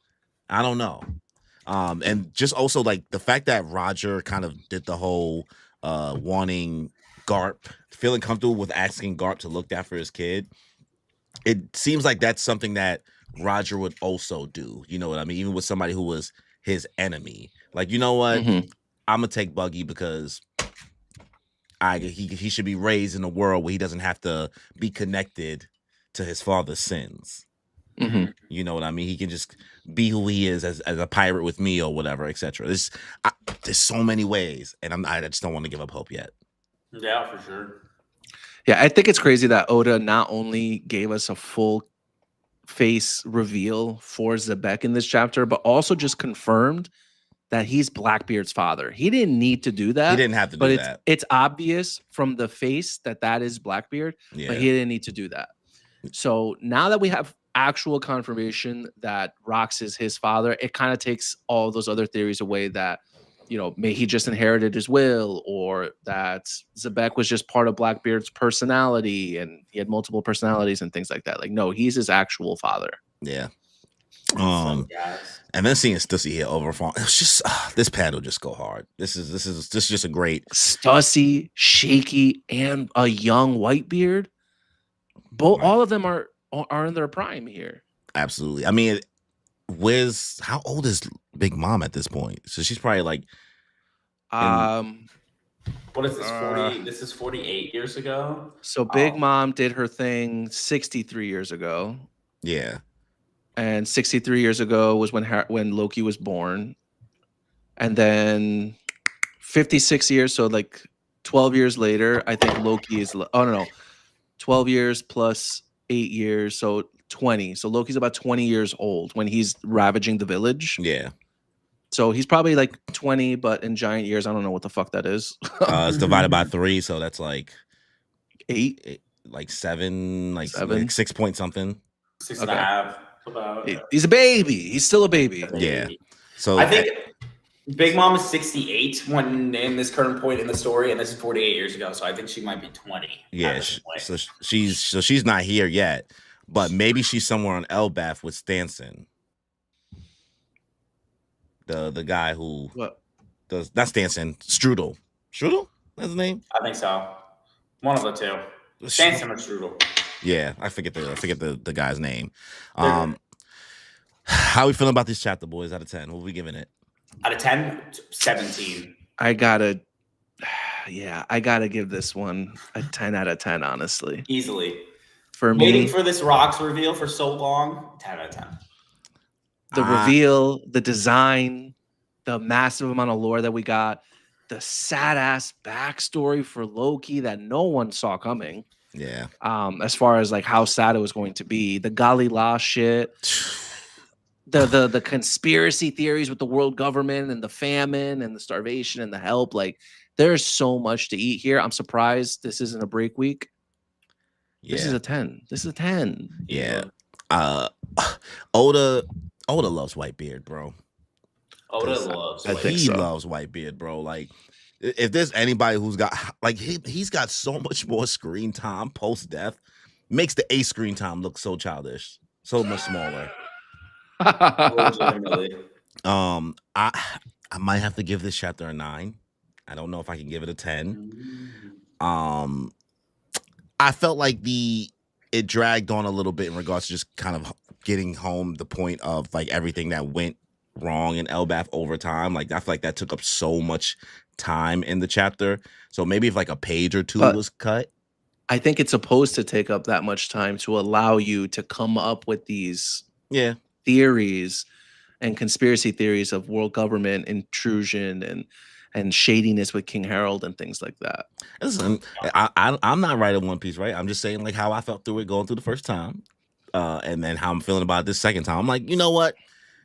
I don't know. And just also like the fact that Roger kind of did the whole wanting Garp, feeling comfortable with asking Garp to look after his kid. It seems like that's something that Roger would also do. You know what I mean? Even with somebody who was his enemy. Like, you know what? I'm gonna take Buggy because he should be raised in a world where he doesn't have to be connected to his father's sins. You know what I mean? He can just be who he is as a pirate with me or whatever, etc. There's so many ways, and I just don't want to give up hope yet. Yeah, for sure. Yeah, I think it's crazy that Oda not only gave us a full face reveal for Zebek in this chapter, but also just confirmed that he's Blackbeard's father. He didn't need to do that. He didn't have to do that. It's obvious from the face that is Blackbeard, but he didn't need to do that. So now that we have actual confirmation that Rox is his father, it kind of takes all those other theories away that, you know, may he just inherited his will, or that Zebek was just part of Blackbeard's personality and he had multiple personalities and things like that. Like, no, he's his actual father. Yeah. Yes. And then seeing Stussy here overfall, it was just this panel just go hard. This is just a great Stussy, Shaky, and a young Whitebeard. Both all of them are in their prime here. Absolutely. I mean, how old is Big Mom at this point? So she's probably like what is this, 40? This is 48 years ago. So Big Mom did her thing 63 years ago. Yeah. And 63 years ago was when Loki was born. And then 56 years, so like 12 years later, I think Loki is 12 years plus 8 years, so 20. So Loki's about 20 years old when he's ravaging the village. Yeah. So he's probably like 20, but in giant years, I don't know what the fuck that is. It's divided by 3, so that's like 8, like 7, like 6 point something. 6.5. He's a baby. He's still a baby. Yeah. So I think Big Mom is 68 when in this current point in the story, and this is 48 years ago. So I think she might be 20. Yeah. So she's not here yet, but maybe she's somewhere on Elbaf with Stanson. The guy who does not Stanson, Strudel. Strudel? That's his name? I think so. One of the two. Stanson or Strudel. Yeah, I forget the guy's name. How we feeling about this chapter, boys? Out of 10, what are we giving it? Out of 10, 17. I gotta give this one a 10 out of 10, honestly. Easily. For me, waiting for this rocks reveal for so long, 10 out of 10. The reveal, the design, the massive amount of lore that we got, the sad ass backstory for Loki that no one saw coming. Yeah. As far as like how sad it was going to be, the Galila shit, the conspiracy theories with the world government and the famine and the starvation and the help. Like, there's so much to eat here. I'm surprised this isn't a break week. Yeah. This is a 10. This is a 10. Yeah. Oda loves Whitebeard, bro. Oda loves He loves Whitebeard, bro. Like, if there's anybody who's got like he's got so much more screen time post death, makes the A screen time look so childish, so much smaller. I might have to give this chapter a 9. I don't know if I can give it a 10. I felt like it dragged on a little bit in regards to just kind of getting home the point of like everything that went wrong in Elbaf over time. Like, I feel like that took up so much time in the chapter. So maybe if like a page or two was cut. I think it's supposed to take up that much time to allow you to come up with these theories and conspiracy theories of world government intrusion and shadiness with King Harold and things like that. Listen, I'm not writing One Piece, right? I'm just saying like how I felt through it going through the first time, and then how I'm feeling about it this second time. I'm like, you know what?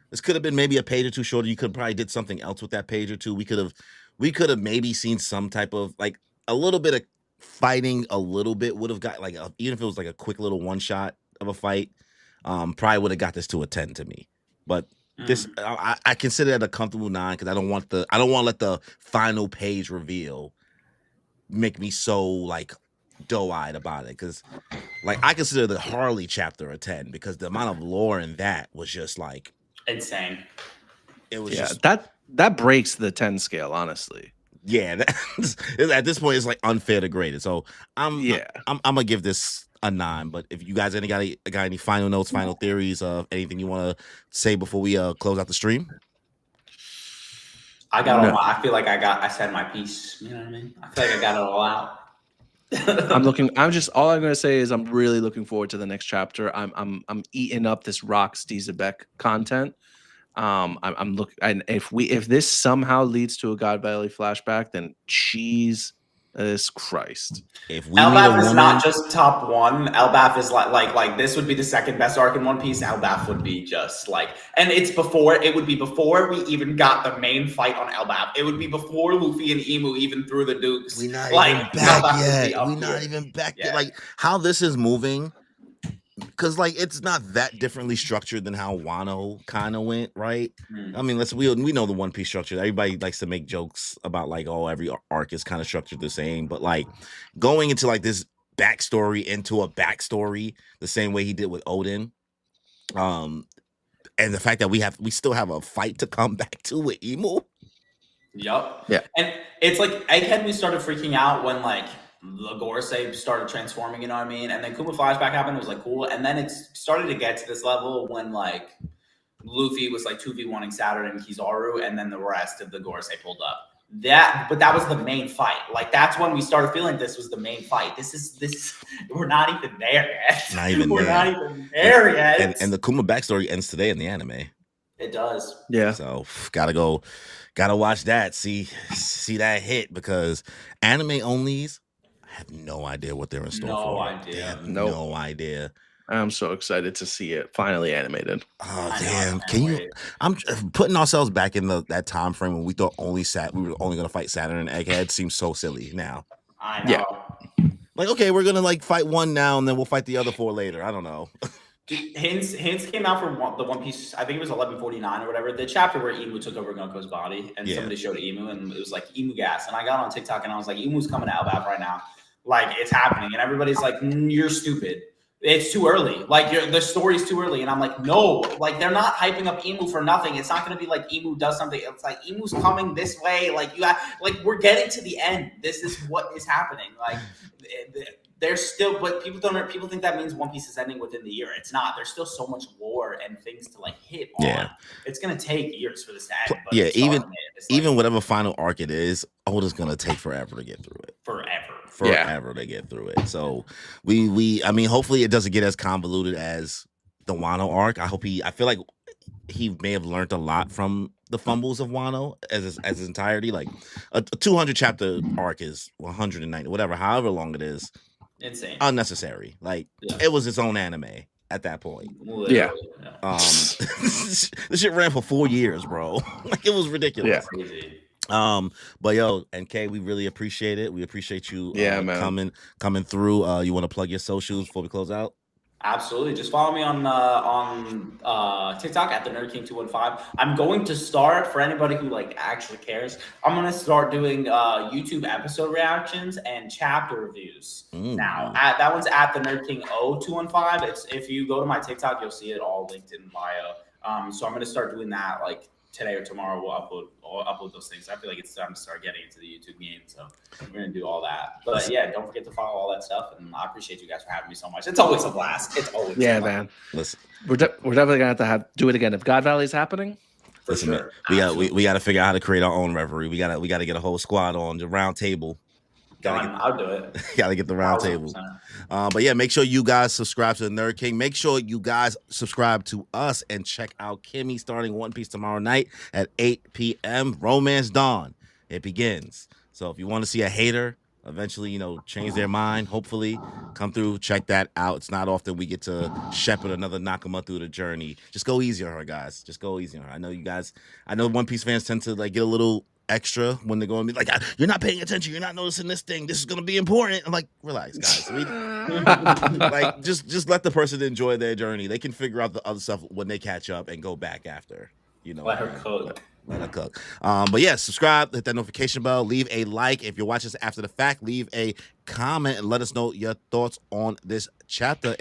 This could have been maybe a page or two shorter. You could probably did something else with that page or two. We could have maybe seen some type of like a little bit of fighting. A little bit would have got like even if it was like a quick little one shot of a fight, probably would have got this to a 10 to me. But this I consider it a comfortable 9 because I don't want to let the final page reveal make me so like doe-eyed about it, because like I consider the Harley chapter a 10 because the amount of lore in that was just like insane. It was just that breaks the 10 scale, honestly. Yeah, at this point it's like unfair to grade it. So I'm gonna give this a 9. But if you guys got any final notes, final theories of anything you want to say before we close out the stream? I feel like I said my piece. You know what I mean? I feel like I got it all out. All I'm gonna say is I'm really looking forward to the next chapter. I'm eating up this Rox Dizabek content. I'm looking, and if this somehow leads to a God Valley flashback, then Jesus Christ. If we Elbaf is not just top 1. Elbaf is like this would be the second best arc in One Piece. Elbaf would be just like, and it would be before we even got the main fight on Elbaf. It would be before Luffy and Emu even threw the dukes. We're not even back yet. Like how this is moving, because like it's not that differently structured than how Wano kind of went, right? I mean, we know the One Piece structure. Everybody likes to make jokes about like, oh, every arc is kind of structured the same, but like going into like this backstory into a backstory the same way he did with Odin, and the fact that we still have a fight to come back to with Emu. Yup. Yeah. And it's like Egghead, we started freaking out when like the Gorosei started transforming, you know what I mean? And then Kuma flashback happened, it was like cool. And then it started to get to this level when like Luffy was like 2v1ing Saturn and Kizaru, and then the rest of the Gorosei pulled up. But that was the main fight. Like that's when we started feeling this was the main fight. We're not even there yet. Not even we're there. not even there yet. And the Kuma backstory ends today in the anime. It does. Yeah. So gotta watch that. See that hit, because anime onlys have no idea what they're in store for. They have no idea. I'm so excited to see it finally animated. Oh damn! Can you? I'm putting ourselves back in that time frame when we thought we were only gonna fight Saturn and Egghead. Seems so silly now. I know. Yeah. Like, okay, we're gonna like fight one now, and then we'll fight the other 4 later. I don't know. Hints came out from the One Piece. I think it was 1149 or whatever. The chapter where Emu took over Gonko's body, and somebody showed Emu, and it was like Emu gas. And I got on TikTok and I was like, Emu's coming to Elbaf right now, like it's happening. And everybody's like, you're stupid. It's too early. Like the story's too early. And I'm like, no, like they're not hyping up Emu for nothing. It's not going to be like Emu does something. It's like Emu's coming this way. Like we're getting to the end. This is what is happening. Like there's still, but people think that means One Piece is ending within the year. It's not. There's still so much lore and things to like hit on. Yeah. It's going to take years for this to end. But yeah, it's even whatever final arc it is, Oda's going to take forever to get through it. Forever to get through it. So I mean, hopefully it doesn't get as convoluted as the Wano arc. I feel like he may have learned a lot from the fumbles of Wano as his entirety. Like a 200 chapter arc is 190, whatever, however long it is. Insane. Unnecessary. Like it was its own anime at that point. Yeah. This shit ran for 4 years, bro. Like it was ridiculous. Yeah. But yo, NK, we really appreciate it. We appreciate you man. coming through. You want to plug your socials before we close out? Absolutely. Just follow me on TikTok at the Nerd King 215. I'm going to start, for anybody who like actually cares, I'm going to start doing YouTube episode reactions and chapter reviews. Now, that one's at the Nerd King 0215. If you go to my TikTok, you'll see it all linked in bio. So I'm going to start doing that like today or tomorrow. We'll upload those things. I feel like it's time to start getting into the YouTube game. So we're going to do all that. But yeah, don't forget to follow all that stuff. And I appreciate you guys for having me so much. It's always a blast. It's always man. Listen, we're definitely going to have to do it again. If God Valley is happening. Listen, man, we got to figure out how to create our own reverie. We got to get a whole squad on the round table. I'll do it. Gotta get the round table. But yeah, make sure you guys subscribe to the Nerd King. Make sure you guys subscribe to us and check out Kimmy starting One Piece tomorrow night at 8 p.m. Romance Dawn. It begins. So if you want to see a hater eventually, change their mind, hopefully come through, check that out. It's not often we get to shepherd another Nakama through the journey. Just go easy on her, guys. Just go easy on her. I know One Piece fans tend to like get a little extra when they're going to be like, you're not paying attention, you're not noticing this thing, this is going to be important. I'm like, relax, guys. Like just let the person enjoy their journey. They can figure out the other stuff when they catch up and go back after. Let her cook. Let her cook. But yeah, subscribe, hit that notification bell, leave a like. If you're watching this after the fact, leave a comment and let us know your thoughts on this chapter.